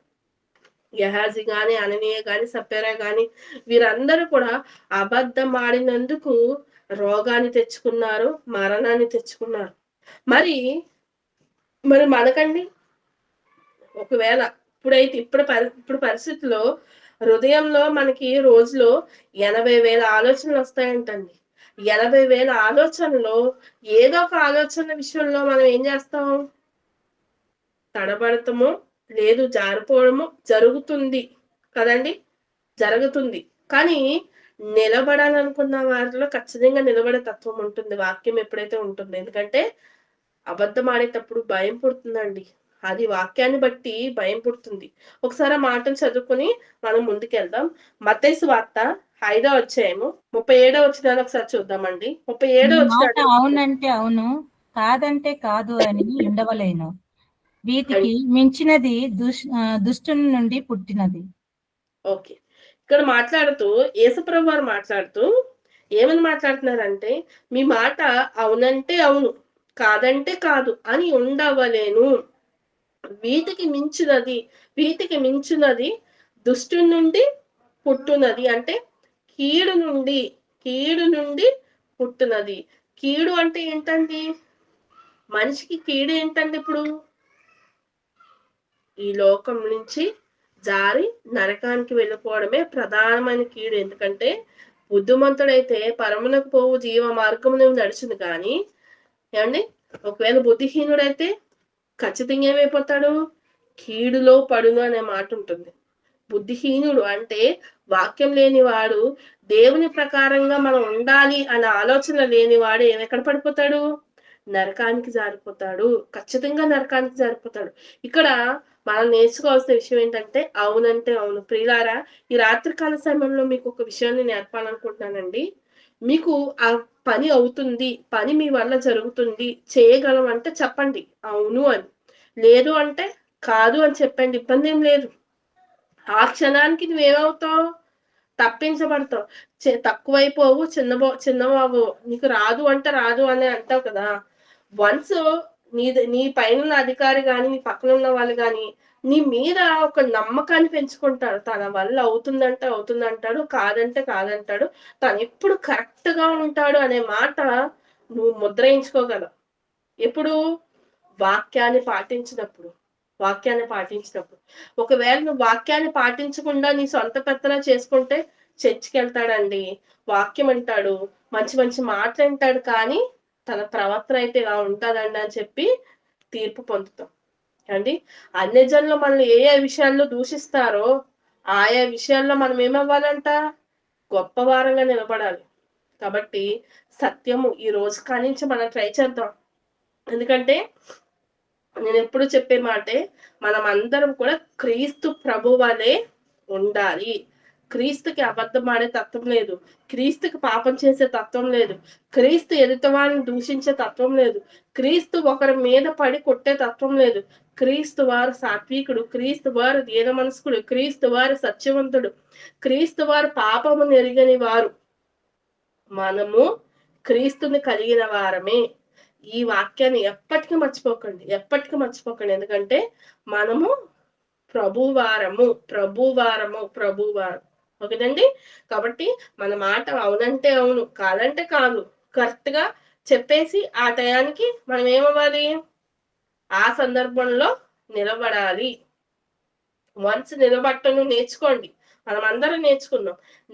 గెహాజీ గాని, అననీయ గాని, సప్ఫీరా గాని వీరందరూ కూడా అబద్ధం ఆడినందుకు రోగాన్ని తెచ్చుకున్నారు, మరణాన్ని తెచ్చుకున్నారు. మరి మనకండి, ఒకవేళ ఇప్పుడు పరిస్థితిలో హృదయంలో మనకి రోజులో 80,000 ఆలోచనలు వస్తాయంటండి. 80,000 ఆలోచనలో ఏదో ఒక ఆలోచన విషయంలో మనం ఏం చేస్తాం? తడబడతామో లేదు జారిపోవడమో జరుగుతుంది కదండి, జరుగుతుంది. కానీ నిలబడాలనుకున్న వారిలో ఖచ్చితంగా నిలబడే తత్వం ఉంటుంది, వాక్యం ఎప్పుడైతే ఉంటుందో. ఎందుకంటే అబద్ధం ఆడేటప్పుడు భయం పుడుతుందండి. అది వాక్యాన్ని బట్టి భయం పుడుతుంది. ఒకసారి ఆ మాటలు చదువుకుని మనం ముందుకెళ్దాం. మత్తయి సువార్త 5వ అధ్యాయము 37వ వచనాన్ని ఒకసారి చూద్దామండి. 37వ వచనం, అవునంటే అవును, కాదంటే కాదు అని ఉండవలేను. వీటికి మించినది దుష్టుని నుండి పుట్టినది. ఓకే. ఇక్కడ మాట్లాడుతూ యేసుప్రభు వారు మాట్లాడుతూ ఏమని మాట్లాడుతున్నారంటే, మీ మాట అవునంటే అవును, కాదంటే కాదు అని ఉండవలేను. వీటికి మించినది దుష్టుని నుండి పుట్టునది. అంటే కీడు నుండి పుట్టునది. కీడు అంటే ఏంటండి? మనిషికి కీడు ఏంటండి? ఇప్పుడు ఈ లోకం నుంచి జారి నరకానికి వెళ్ళిపోవడమే ప్రధానమైన కీడు. ఎందుకంటే బుద్ధిమంతుడైతే పరమునకు పోవు జీవ మార్గమును నడుచును కానీ, ఏమండి, ఒకవేళ బుద్ధిహీనుడైతే ఖచ్చితంగా ఏమైపోతాడు? కీడులో పడును అనే మాట ఉంటుంది. బుద్ధిహీనుడు అంటే వాక్యం లేనివాడు, దేవుని ప్రకారంగా మనం ఉండాలి అనే ఆలోచన లేనివాడు ఎక్కడ పడిపోతాడు? నరకానికి జారిపోతాడు. ఖచ్చితంగా నరకానికి జారిపోతాడు. ఇక్కడ మనం నేర్చుకోవాల్సిన విషయం ఏంటంటే అవునంటే అవును. ప్రియులారా, ఈ రాత్రికాల సమయంలో మీకు ఒక విషయాన్ని నేర్పాలనుకుంటున్నానండి. మీకు ఆ పని అవుతుంది, పని మీ వల్ల జరుగుతుంది, చేయగలం అంటే చెప్పండి అవును అని. లేదు అంటే కాదు అని చెప్పండి, ఇబ్బంది ఏం లేదు. ఆ క్షణానికి నువ్వేమవుతావు? తప్పించబడతావు. తక్కువైపోవు, చిన్నబాబు, నీకు రాదు అంటే రాదు అని అంటావు కదా. వన్స్ నీ పైన అధికారి గాని, నీ పక్కన ఉన్న వాళ్ళు గాని నీ మీద ఒక నమ్మకాన్ని పెంచుకుంటాడు. తన వల్ల అవుతుందంటే అవుతుందంటాడు, కాదంటే కాదంటాడు. తను ఎప్పుడు కరెక్ట్ గా ఉంటాడు అనే మాట నువ్వు ముద్రయించుకోగలవు. ఎప్పుడు? వాక్యాన్ని పాటించినప్పుడు. ఒకవేళ నువ్వు వాక్యాన్ని పాటించకుండా నీ సొంత పెత్తనం చేసుకుంటే చర్చికి వెళ్తాడండి, వాక్యం అంటాడు, మంచి మంచి మాటలు అంటాడు, కానీ తన ప్రవర్తన అయితే ఇలా ఉంటుందండి అని చెప్పి తీర్పు పొందుతాం అండి. అన్ని జనులు మనల్ని ఏ విషయాల్లో దూషిస్తారో ఆయా విషయాల్లో మనం ఏమవ్వాలంట? గొప్పవారంగా నిలబడాలి. కాబట్టి సత్యము ఈ రోజు కానించి మనం ట్రై చేద్దాం. ఎందుకంటే నేను ఎప్పుడు చెప్పే మాటే, మనం అందరం కూడా క్రీస్తు ప్రభు వలె ఉండాలి. క్రీస్తుకి అబద్ధం ఆడే తత్వం లేదు, క్రీస్తుకి పాపం చేసే తత్వం లేదు, క్రీస్తు ఎదుటివారిని దూషించే తత్వం లేదు, క్రీస్తు ఒకరి మీద పడి కొట్టే తత్వం లేదు. క్రీస్తు వారు సాత్వికుడు, క్రీస్తు వారు దీన మనస్కుడు, క్రీస్తు వారు సత్యవంతుడు, క్రీస్తు వారు పాపము నెరుగని వారు. మనము క్రీస్తుని కలిగిన వారమే. ఈ వాక్యాన్ని ఎప్పటికీ మర్చిపోకండి. ఎందుకంటే మనము ప్రభువారము. ఓకేనండి. కాబట్టి మన మాట అవునంటే అవును, కాదంటే కాదు, కరెక్ట్ గా చెప్పేసి ఆ టయానికి మనం ఏమవ్వాలి? ఆ సందర్భంలో నిలబడాలి. వన్స్ నిలబట్టను నేర్చుకోండి. మనం అందరం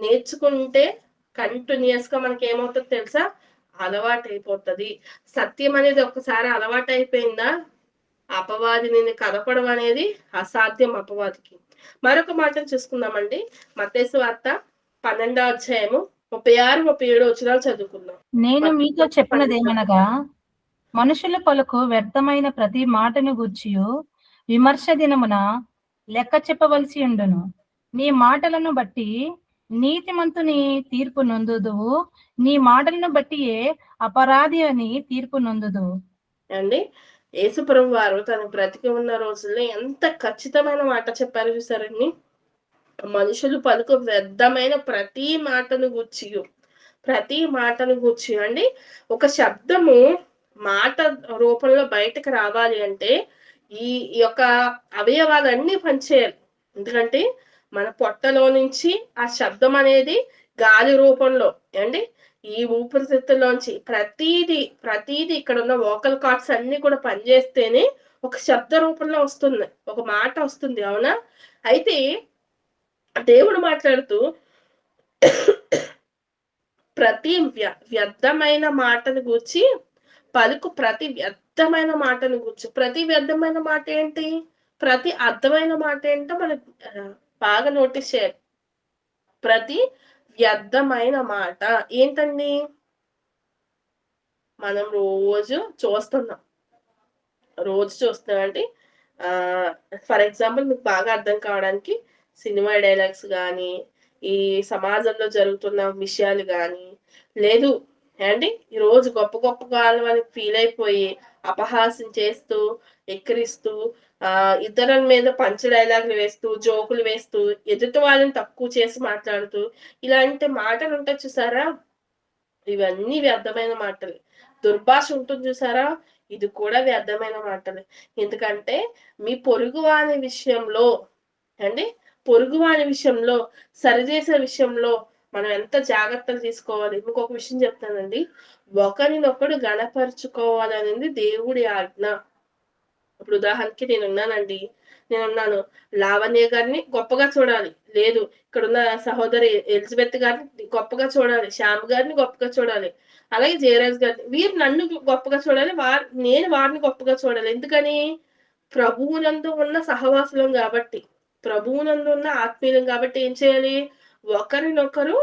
నేర్చుకుంటే కంటిన్యూస్ గా మనకి ఏమవుతుంది తెలుసా? అలవాటు అయిపోతుంది. సత్యం అనేది ఒకసారి అలవాటు అయిపోయిందా, అపవాది నిన్ను కదపడం అనేది అసాధ్యం అపవాదికి. మరొక మాటను చూసుకుందామండి. మత్తయి వార్త 12వ అధ్యాయము 36, 37 వచనాలు చదువుకుందాం. నేను మీతో చెప్పినదేమనగా, మనుషుల పలుకు వ్యర్థమైన ప్రతి మాటను గూర్చియు విమర్శ దినమున లెక్క చెప్పవలసి ఉండును. నీ మాటలను బట్టి నీతిమంతుని తీర్పు నొందుదువు, నీ మాటలను బట్టియే అపరాధి అని తీర్పు నొందుదువు. అండి, యేసుప్రభు వారు తను బ్రతికి ఉన్న రోజుల్లో ఎంత ఖచ్చితమైన మాట చెప్పారు చూసారండి. మనుషులు పలుకు వ్యర్థమైన ప్రతి మాటను గూర్చి అండి. ఒక శబ్దము మాట రూపంలో బయటకు రావాలి అంటే ఈ యొక్క అవయవాలన్నీ పనిచేయాలి. ఎందుకంటే మన పొట్టలో నుంచి ఆ శబ్దం అనేది గాలి రూపంలో అండి, ఈ ఊపిరితిత్తుల్లోంచి ప్రతిదీ ఇక్కడ ఉన్న వోకల్ కార్డ్స్ అన్ని కూడా పనిచేస్తేనే ఒక శబ్ద రూపంలో వస్తుంది, ఒక మాట వస్తుంది. అవునా? అయితే దేవుడు మాట్లాడుతూ ప్రతి వ్యర్థమైన మాటను గూర్చి ప్రతి వ్యర్థమైన మాట ఏంటి? ప్రతి అర్థమైన మాట ఏంటో మనకు బాగా నోటీస్ చేయాలి. ప్రతి వ్యర్థమైన మాట ఏంటండి? మనం రోజు చూస్తున్నాం అంటే ఫర్ ఎగ్జాంపుల్ మీకు బాగా అర్థం కావడానికి సినిమా డైలాగ్స్ కానీ, ఈ సమాజంలో జరుగుతున్న విషయాలు కానీ, లేదు అండి ఈ రోజు గొప్ప వాళ్ళని ఫీల్ అయిపోయి అపహాస్యం చేస్తూ, ఎక్కిరిస్తూ, ఇతరుల మీద పంచ డైలాగులు వేస్తూ, జోకులు వేస్తూ, ఎదుటి వాళ్ళని తక్కువ చేసి మాట్లాడుతూ, ఇలాంటి మాటలు ఉంటాయి చూసారా? ఇవన్నీ వ్యర్థమైన మాటలు. దుర్భాష ఉంటుంది చూసారా? ఇది కూడా వ్యర్థమైన మాటలే. ఎందుకంటే మీ పొరుగువాని విషయంలో అండి, పొరుగువాని విషయంలో, సరిచేసే విషయంలో మనం ఎంత జాగ్రత్తలు తీసుకోవాలి. ఇంకొక విషయం చెప్తానండి. ఒకరినొకడు గణపరుచుకోవాలనేది దేవుడి ఆజ్ఞ. ఇప్పుడు ఉదాహరణకి నేనున్నాను, లావణ్య గారిని గొప్పగా చూడాలి. లేదు, ఇక్కడున్న సహోదరి ఎలిజబెత్ గారిని గొప్పగా చూడాలి. శ్యామ్ గారిని గొప్పగా చూడాలి. అలాగే జయరాజ్ గారిని, వీరు నన్ను గొప్పగా చూడాలి, నేను వారిని గొప్పగా చూడాలి. ఎందుకని? ప్రభువునందు ఉన్న సహవాసులం కాబట్టి, ప్రభువునందు ఉన్న ఆత్మీయులం కాబట్టి ఏం చేయాలి? ఒకరినొకరు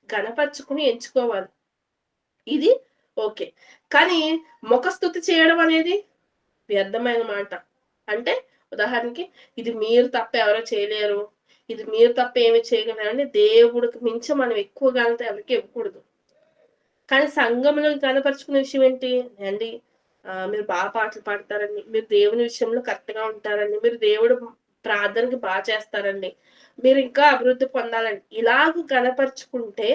గణపరుచుకుని ఎంచుకోవాలి. ఇది ఓకే. కానీ ముఖస్తుతి చేయడం అనేది వ్యర్థమైన మాట. అంటే ఉదాహరణకి, ఇది మీరు తప్ప ఎవరో చేయలేరు, ఇది మీరు తప్ప ఏమి చేయగలరని దేవుడికి మించి మనం ఎక్కువ ఘనత ఎవరికి ఇవ్వకూడదు. కానీ సంఘంలో కనపరుచుకునే విషయం ఏంటి అండి? మీరు బాగా పాటలు పాడతారండి, మీరు దేవుని విషయంలో కరెక్ట్ గా ఉంటారండి, మీరు దేవుడు ప్రార్థనకి బాగా చేస్తారండి, మీరు ఇంకా అభివృద్ధి పొందాలండి. ఇలాగ కనపరుచుకుంటే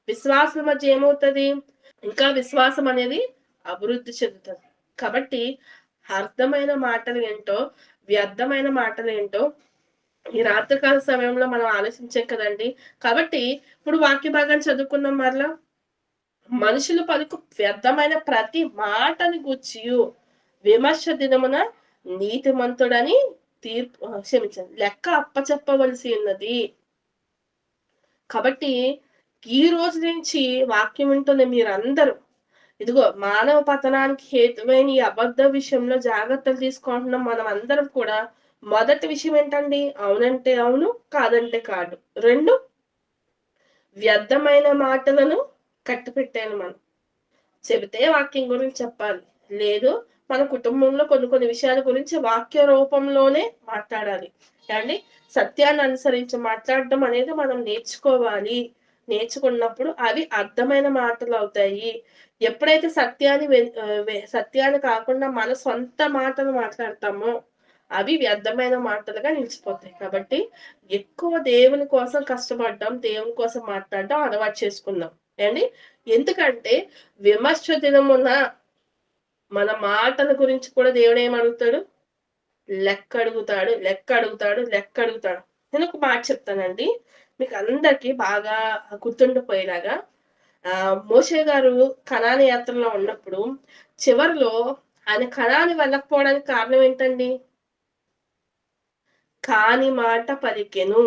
విశ్వాసం మధ్య ఏమవుతుంది? ఇంకా విశ్వాసం అనేది అభివృద్ధి చెందుతుంది. కాబట్టి అర్థమైన మాటలు ఏంటో, వ్యర్థమైన మాటలు ఏంటో ఈ రాత్రికాల సమయంలో మనం ఆలోచించాం కదండి. కాబట్టి ఇప్పుడు వాక్య భాగాన్ని చదువుకున్నాం. మరలా మనుషులు పలుకు వ్యర్థమైన ప్రతి మాటని గూర్చియు విమర్శ దినమున నీతిమంతుడని క్షమించండి, లెక్క అప్పచెప్పవలసి ఉన్నది. కాబట్టి ఈ రోజు నుంచి వాక్యం వింటున్న మీరందరూ, ఇదిగో మానవ పతనానికి హేతువైన ఈ అబద్ధ విషయంలో జాగ్రత్తలు తీసుకుంటున్నాం మనం అందరం కూడా. మొదటి విషయం ఏంటండి? అవునంటే అవును, కాదంటే కాదు. 2, వ్యర్థమైన మాటలను కట్టిపెట్టాను. మనం చెబితే వాక్యం గురించి చెప్పాలి, లేదు మన కుటుంబంలో కొన్ని విషయాల గురించి వాక్య రూపంలోనే మాట్లాడాలి. అండి, సత్యాన్ని అనుసరించి మాట్లాడడం అనేది మనం నేర్చుకోవాలి. నేర్చుకున్నప్పుడు అవి అర్థమైన మాటలు అవుతాయి. ఎప్పుడైతే సత్యాన్ని కాకుండా మన సొంత మాటలు మాట్లాడతామో అవి వ్యర్థమైన మాటలుగా నిలిచిపోతాయి. కాబట్టి ఎక్కువ దేవుని కోసం కష్టపడ్డాం, దేవుని కోసం మాట్లాడడం అలవాటు చేసుకుందాం అండి. ఎందుకంటే విమర్శ దినమున మన మాటల గురించి కూడా దేవుడు ఏమడుగుతాడు? లెక్క అడుగుతాడు. నేను ఒక మాట చెప్తానండి, మీకు అందరికి బాగా గుర్తుండిపోయేలాగా. మోషే గారు కనాని యాత్రలో ఉన్నప్పుడు చివరిలో ఆయన కనాని వెళ్ళకపోవడానికి కారణం ఏంటండి? కాని మాట పలికెను.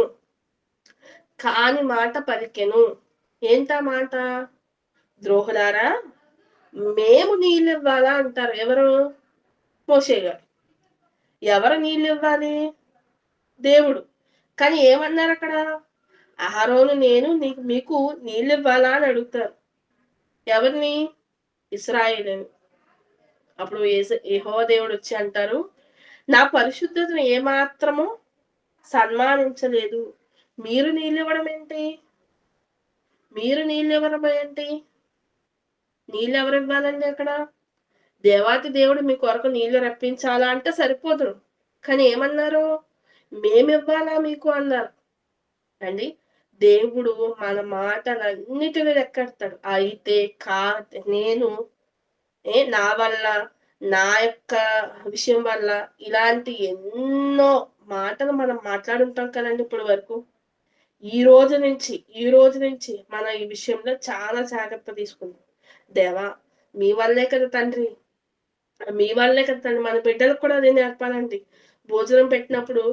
ఏంటా మాట? ద్రోహులారా, మేము నీళ్ళు ఇవ్వాలా అంటారు. ఎవరు? మోషే గారు. ఎవరు నీళ్ళు ఇవ్వాలి? దేవుడు. కానీ ఏమన్నారు అక్కడ? అహరోను నేను మీకు నీళ్ళు ఇవ్వాలా అని అడుగుతారు. ఎవరిని? ఇశ్రాయేలుని. అప్పుడు యెహోవా దేవుడు వచ్చి అంటారు, నా పరిశుద్ధతను ఏమాత్రము సన్మానించలేదు, మీరు నీళ్ళు ఇవ్వడం ఏంటి? నీళ్ళు ఎవరు ఇవ్వాలండి అక్కడ? దేవాతి దేవుడు మీ కొరకు నీళ్లు రప్పించాలా అంటే సరిపోదు. కానీ ఏమన్నారు? మేమివ్వాలా మీకు అన్నారు అండి. దేవుడు మన మాటలన్నిటిని లెక్కెడతాడు. అయితే నేను నా వల్ల, నా యొక్క విషయం వల్ల ఇలాంటి ఎన్నో మాటలు మనం మాట్లాడుంటాం కదండి ఇప్పటి వరకు. ఈ రోజు నుంచి మన ఈ విషయంలో చాలా జాగ్రత్త తీసుకుందాం. దేవా, మీ వల్లే కదా తండ్రి, మన బిడ్డలకు కూడా అదే నేర్పాలండి. భోజనం పెట్టినప్పుడు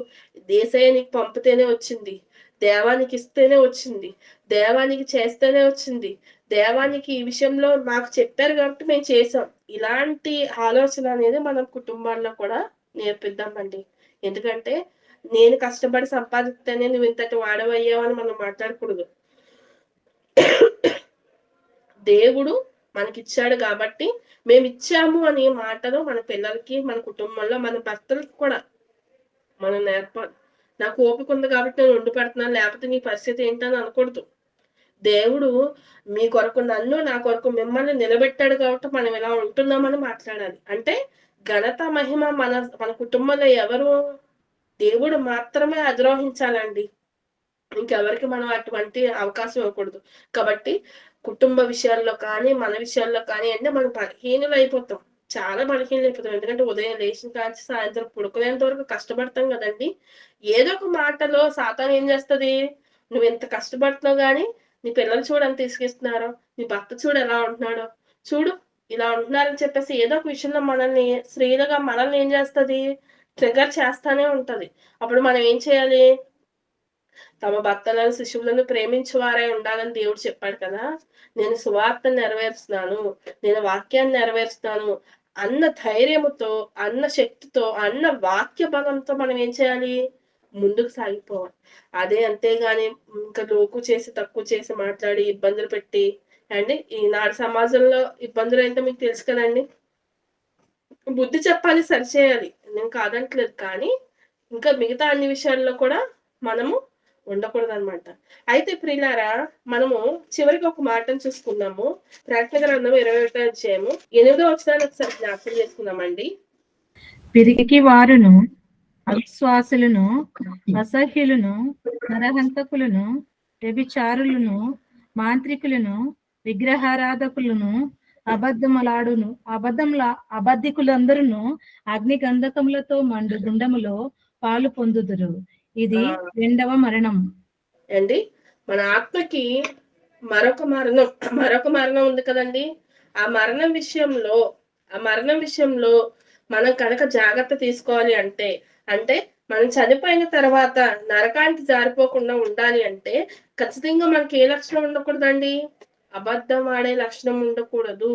దేశయ్య నీకు పంపితేనే వచ్చింది, దేవానికి ఇస్తేనే వచ్చింది, దేవానికి చేస్తేనే వచ్చింది, దేవానికి ఈ విషయంలో మాకు చెప్పారు కాబట్టి మేము చేసాం. ఇలాంటి ఆలోచన అనేది మనం కుటుంబాల్లో కూడా నేర్పిద్దామండి. ఎందుకంటే నేను కష్టపడి సంపాదిస్తేనే నువ్వు ఇంతటి వాడవయ్యావని మనం మాట్లాడకూడదు. దేవుడు మనకిచ్చాడు కాబట్టి మేము ఇచ్చాము అనే మాటలు మన పిల్లలకి, మన కుటుంబంలో, మన భర్తలకు కూడా మనం నేర్పాలి. నాకు ఓపిక ఉంది కాబట్టి నేను వండి పెడుతున్నాను, లేకపోతే నీ పరిస్థితి ఏంటని అనకూడదు. దేవుడు మీ కొరకు నన్ను, నా కొరకు మిమ్మల్ని నిలబెట్టాడు కాబట్టి మనం ఇలా ఉంటున్నామని మాట్లాడాలి. అంటే ఘనత మహిమ మన కుటుంబంలో ఎవరు? దేవుడు మాత్రమే అధిరోహించాలండి. ఇంకెవరికి మనం అటువంటి అవకాశం ఇవ్వకూడదు. కాబట్టి కుటుంబ విషయాల్లో కానీ, మన విషయాల్లో కానీ అంటే మనం బలహీనులు అయిపోతాం. చాలా బలహీనమైపోతాం. ఎందుకంటే ఉదయం లేచిన కాంచి సాయంత్రం పడుకునేంత వరకు కష్టపడతాం గదండీ! ఏదో ఒక మాటలో సాతాను ఏం జేస్తది, "నువ్వింత కష్టపడుతున్నావు గానీ, నీ పిల్లలు చూడు ఎంత ఇసిగిస్తున్నారో, నీ భర్త చూడు ఎలా ఉంటున్నాడో, చూడు ఇలా ఉంటున్నారని" చెప్పేసి ఏదో ఒక విషయంలో మనల్ని స్త్రీలుగా మనల్ని ఏం జేస్తది, ట్రిగ్గర్ చేస్తానే ఉంటది. అప్పుడు మనం ఏం చేయాలి? తమ భర్తలను, శిశువులను ప్రేమించువారై ఉండాలని దేవుడు చెప్పాడు కదా! నేను సువార్తను నెరవేరుస్తున్నాను. నేను వాక్యాన్ని నెరవేరుస్తున్నాను అన్న ధైర్యముతో, అన్న శక్తితో, అన్న వాక్య బలంతో మనం ఏం చేయాలి? ముందుకు సాగిపోవాలి. అదే అంతేగాని ఇంకా లోకు చేసి, తక్కువ చేసి మాట్లాడి, ఇబ్బందులు పెట్టి అండి ఈనాడు సమాజంలో ఇబ్బందులంటే మీకు తెలుసు కదండీ! బుద్ధి చెప్పాలి, సరిచేయాలి. నేను కాదంట్లేదు. కానీ, ఇంకా మిగతా అన్ని విషయాల్లో కూడా మనము ఉండకూడదనమాట. అయితే ప్రియులారా, మనము చివరికి ఒక మాటను చూసుకుందాము. ప్రకటన గ్రంథం 21వ అధ్యాయము 8వ వచనాన్ని ఒకసారి జ్ఞాపకం చేసుకుందామండి. పిరికి వారును, అవిశ్వాసులను, అసహ్యులను, నరహంతకులను, వ్యభిచారులను, మాంత్రికులను, విగ్రహారాధకులను, అబద్ధికులందరూ అగ్ని గంధకములతో మండు గుండములో పాలు పొందుదురు. ఇది ఆ! రెండవ మరణం. అండి మన ఆత్మకి మరొక మరణం ఉంది కదండి. ఆ మరణం విషయంలో మనం కనుక జాగ్రత్త తీసుకోవాలి అంటే మనం చనిపోయిన తర్వాత నరకానికి జారిపోకుండా ఉండాలి అంటే ఖచ్చితంగా మనకి ఏ లక్షణం ఉండకూడదండి? అబద్ధం ఆడే లక్షణం ఉండకూడదు.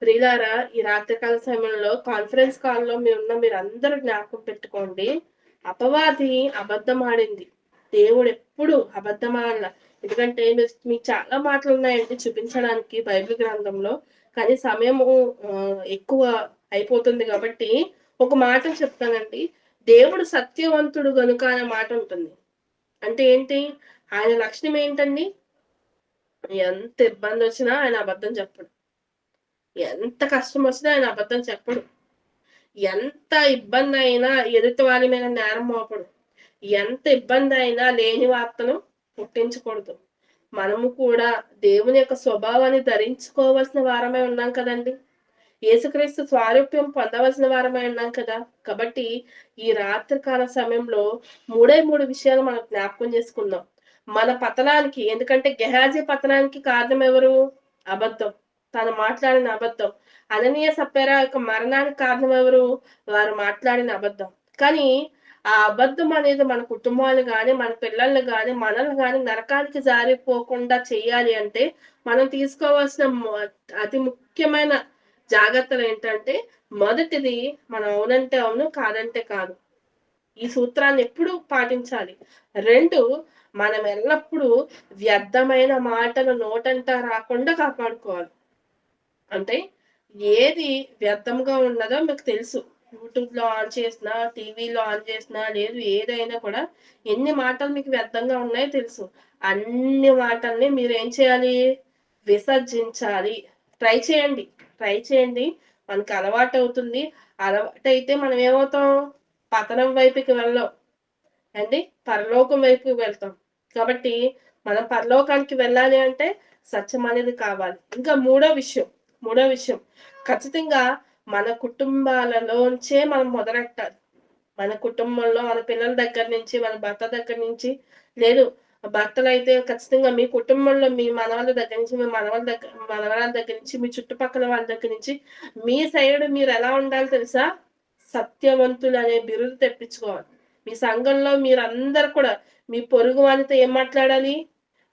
ప్రియులారా, ఈ రాత్రికాల సమయంలో కాన్ఫరెన్స్ కాల్‌లో మీరందరూ జ్ఞాపకం పెట్టుకోండి. అపవాది అబద్ధం ఆడింది. దేవుడెప్పుడు అబద్ధం ఆడల. ఎందుకంటే మీకు చాలా మాటలున్నాయండి చూపించడానికి బైబిల్ గ్రంథంలో. కానీ సమయము ఎక్కువ అయిపోతుంది కాబట్టి ఒక మాట చెప్తానండి. దేవుడు సత్యవంతుడు గనుక అనే మాట ఉంటుంది. అంటే ఏంటి? ఆయన లక్షణం ఏంటండి? ఎంత ఇబ్బందొచ్చినా ఆయన అబద్ధం చెప్పడు. ఎంత కష్టమొచ్చినా ఆయన అబద్ధం చెప్పడు. ఎంత ఇబ్బందయినా ఎదుటి వారి మీద నేరం మోపడు. ఎంత ఇబ్బందయినా లేని వార్తను పుట్టించకూడదు. మనము కూడా దేవుని యొక్క స్వభావాన్ని ధరించుకోవాల్సిన వారమై ఉన్నాం కదండీ! యేసుక్రీస్తు స్వారూప్యం పొందవలసిన వారమై ఉన్నాం కదా! కాబట్టి ఈ రాత్రి కాల సమయంలో 3 విషయాలు మనం జ్ఞాపకం చేసుకుందాం. మన పతనానికి ఎందుకంటే గెహాజీ పతనానికి కారణం ఎవరు? అబద్ధం. తను మాట్లాడిన అబద్ధం. అననీయ, సప్ఫీరా యొక్క మరణానికి కారణం ఎవరు? వారు మాట్లాడిన అబద్ధం. కానీ ఆ అబద్ధం అనేది మన కుటుంబాలను గాని, మన పిల్లల్ని గాని, మనల్ని గాని నరకానికి జారిపోకుండా చేయాలి అంటే మనం తీసుకోవాల్సిన అతి ముఖ్యమైన జాగ్రత్తలేంటంటే మొదటిది మనం అవునంటే అవును, కాదంటే కాదు. ఈ సూత్రాన్ని ఎప్పుడూ పాటించాలి. 2 మనం ఎల్లప్పుడూ వ్యర్థమైన మాటలు నోటంట రాకుండా కాపాడుకోవాలి. అంటే ఏది వ్యర్థంగా ఉన్నదో మీకు తెలుసు. యూట్యూబ్‌లో ఆన్ చేసినా, టీవీలో ఆన్ చేసినా, లేదు ఏదైనా కూడా ఎన్ని మాటలు మీకు వ్యర్థంగా ఉన్నాయో తెలుసు. అన్ని మాటల్ని మీరేం చేయాలి? విసర్జించాలి. ట్రై చేయండి. ట్రై చేయండి. మనకు అలవాటవుతుంది. అలవాటైతే మనం ఏమవుతాం? పతనం వైపుకి వెళ్ళం. అండి పరలోకం వైపుకి వెళ్తాం. కాబట్టి మనం పరలోకానికి వెళ్ళాలి అంటే సత్యం అనేది కావాలి. ఇంకా మూడో విషయం ఖచ్చితంగా మన కుటుంబాలలోంచే మనం మొదలెట్టాలి. మన కుటుంబంలో మన పిల్లల దగ్గర నుంచి, మన భర్త దగ్గర నుంచి, లేదు భర్తలైతే ఖచ్చితంగా మీ కుటుంబంలో మీ మనవళ్ళ దగ్గర నుంచి, మీ మనవరాల దగ్గర నుంచి, మీ చుట్టుపక్కల వాళ్ళ దగ్గర నుంచి, మీ సైడ్ మీరెలా ఉండాలో తెలుసా? సత్యవంతులనే బిరుదు తెప్పించుకోవాలి. మీ సంఘంలో మీరందరూ కూడా మీ పొరుగు వాళ్ళతో ఏం మాట్లాడాలి?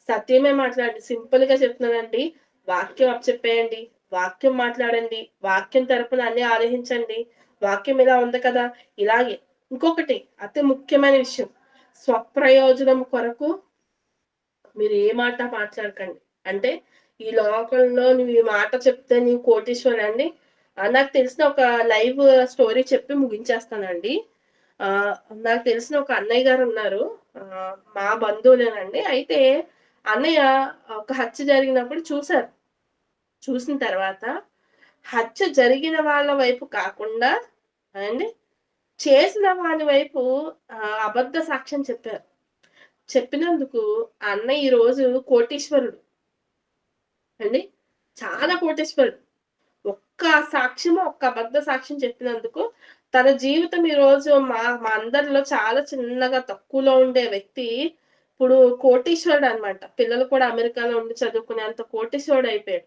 సత్యమే మాట్లాడండి. సింపుల్‌గా చెప్తున్నానండి. వాక్యం అప్పచెప్పేయండి. వాక్యం మాట్లాడండి. వాక్యం తరపున అన్నీ ఆలోచించండి. వాక్యం ఇలా ఉంది కదా! ఇలాగే. ఇంకొకటి అతి ముఖ్యమైన విషయం. స్వప్రయోజనం కొరకు మీరు ఏ మాట మాట్లాడకండి. అంటే ఈ లోకంలో నువ్వు ఈ మాట చెప్తే నీవు కోటీశ్వరుడండి. నాకు తెలిసిన ఒక లైవ్ స్టోరీ చెప్పి ముగించేస్తానండి. నాకు తెలిసిన ఒక అన్నయ్య గారున్నారు. మా బంధువులేనండి. అయితే అన్నయ్య ఒక హత్య జరిగినప్పుడు చూసారు. చూసిన తర్వాత హత్య జరిగిన వాళ్ళ వైపు కాకుండా అండి చేసిన వాని వైపు అబద్ధ సాక్ష్యం చెప్పారు. చెప్పినందుకు ఆ అన్నయ్య ఈరోజు కోటీశ్వరుడు అండి. చాలా కోటీశ్వరుడు. ఒక్క సాక్ష్యము, ఒక్క అబద్ధ సాక్ష్యం చెప్పినందుకు తన జీవితం ఈ రోజు మా మా అందరిలో చాలా చిన్నగా తక్కువలో ఉండే వ్యక్తి ఇప్పుడు కోటీశ్వరుడు అన్నమాట. పిల్లలు కూడా అమెరికాలో ఉండి చదువుకునేంత కోటీశ్వరుడు అయిపోయాడు.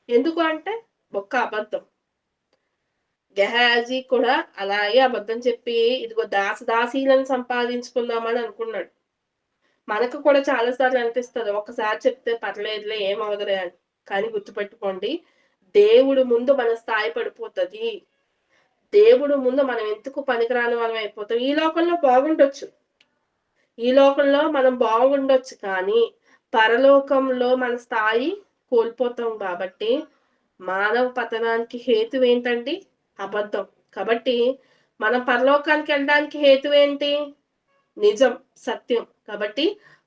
ఎందుకు అంటే ఒక్క అబద్ధం. గెహాజీ కూడా అలాగే అబద్ధం చెప్పి ఇదిగో దాసీలను సంపాదించుకుందామని అనుకున్నాడు. మనకు కూడా చాలా సార్లు అనిపిస్తది. ఒక్కసారి చెప్తే పర్లేదులే ఏమవ్వదులే అని. కానీ గుర్తుపెట్టుకోండి, దేవుడు ముందు మన స్థాయి పడిపోతది. దేవుడు ముందు మనం ఎందుకు పనికిరాని వాళ్ళం అయిపోతాం. ఈ లోకంలో బాగుండొచ్చు. ఈ లోకంలో మనం బాగుండొచ్చు కానీ పరలోకంలో మన స్థాయి కోల్పోతాం కాబట్టి మానవ పతనానికి హేతువు ఏంటండి? అబద్ధం. కాబట్టి మనం పరలోకానికి వెళ్ళడానికి హేతువు ఏంటి? నిజం, సత్యం. కాబట్టి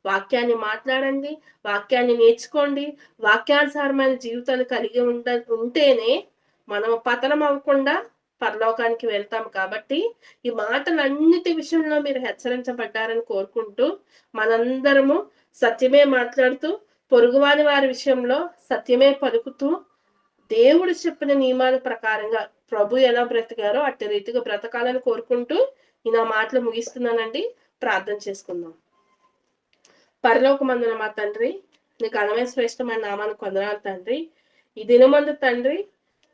వాక్యాన్ని మాట్లాడండి, వాక్యాన్ని నేర్చుకోండి, వాక్యానుసారమైన జీవితాలు కలిగి ఉంటేనే మనం పతనం అవ్వకుండా పరలోకానికి వెళ్తాం. కాబట్టి ఈ మాటలన్నిటి విషయంలో మీరు హెచ్చరించబడ్డారని కోరుకుంటూ మనందరము సత్యమే మాట్లాడుతూ పొరుగువాని వారి విషయంలో సత్యమే పలుకుతూ దేవుడు చెప్పిన నియమాల ప్రకారంగా ప్రభు ఎలా బ్రతికారో అట్టి రీతిగా బ్రతకాలని కోరుకుంటూ ఈ నా మాటలు ముగిస్తున్నానండి. ప్రార్థన చేసుకుందాం. పరలోకమందున మా తండ్రి, నీ ఘనమైన శ్రేష్టమైన నామానికి వందనాలు తండ్రి. ఈ దినమందు తండ్రి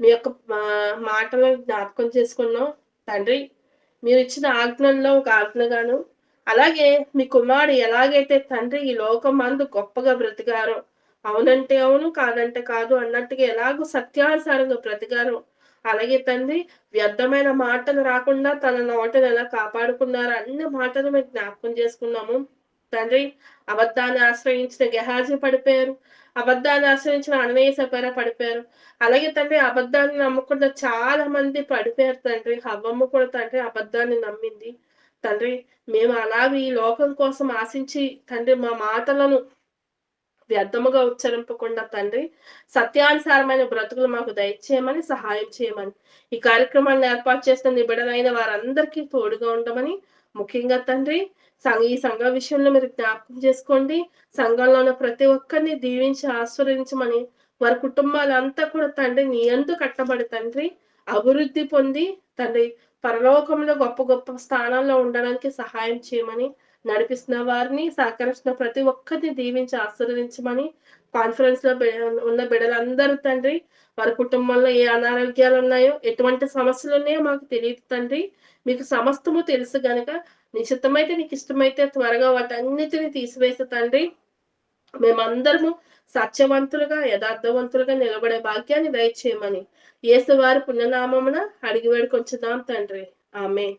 మీ యొక్క మాటలను జ్ఞాపకం చేసుకున్నాం తండ్రి. మీరు ఇచ్చిన ఆజ్ఞల్లో ఒక ఆజ్ఞగాను, అలాగే మీ కుమారుడు ఎలాగైతే తండ్రి ఈ లోకం మందు గొప్పగా బ్రతికారో, అవునంటే అవును కాదంటే కాదు అన్నట్టుగా ఎలాగో సత్యానుసారంగా బ్రతికారో, అలాగే తండ్రి వ్యర్థమైన మాటలు రాకుండా తన నోటను ఎలా కాపాడుకున్నారో అన్ని మాటలు మేము జ్ఞాపకం చేసుకున్నాము తండ్రి. అబద్ధాన్ని ఆశ్రయించిన గెహాజీ పడిపోయారు, అబద్ధాన్ని ఆశ్రయించిన అననీయ సపేరా పడిపోయారు. అలాగే తండ్రి అబద్ధాన్ని నమ్ముకున్న చాలా మంది పడిపోయారు తండ్రి. హవ్వమ్మ కూడా తండ్రి అబద్ధాన్ని నమ్మింది తండ్రి. మేము అలాగే ఈ లోకం కోసం ఆశించి తండ్రి మా మాటలను వ్యర్థముగా ఉచ్చరింపకుండా తండ్రి సత్యానుసారమైన బ్రతుకులు మాకు దయచేయమని సహాయం చేయమని, ఈ కార్యక్రమాన్ని ఏర్పాటు చేసిన నిబిడలైన వారందరికీ తోడుగా ఉండమని, ముఖ్యంగా తండ్రి ఈ సంఘ విషయంలో మీరు జ్ఞాపకం చేసుకోండి. సంఘంలో ఉన్న ప్రతి ఒక్కరిని దీవించి ఆశీర్వదించమని, వారి కుటుంబాలంతా కూడా తండ్రి నీ యందు కట్టబడి తండ్రి అభివృద్ధి పొంది తండ్రి పరలోకంలో గొప్ప గొప్ప స్థానాల్లో ఉండడానికి సహాయం చేయమని, నడిపిస్తున్న వారిని సహకరిస్తున్న ప్రతి ఒక్కరిని దీవించి ఆశీర్వదించమని, కాన్ఫరెన్స్ లో ఉన్న బిడ్డలందరూ తండ్రి వారి కుటుంబంలో ఏ అనారోగ్యాలు ఉన్నాయో, ఎటువంటి సమస్యలు ఉన్నాయో మాకు తెలియదు తండ్రి. మీకు సమస్తము తెలుసు గనక నీ చిత్తమైతే నీకు ఇష్టమైతే త్వరగా వాటన్నిటిని తీసివేసే తండ్రి మేమందరము సత్యవంతులుగా యథార్థవంతులుగా నిలబడే భాగ్యాన్ని దయచేయమని యేసు వారి పుణ్యనామమున అడిగి వేడుకొంచుదాం తండ్రి. ఆమేన్.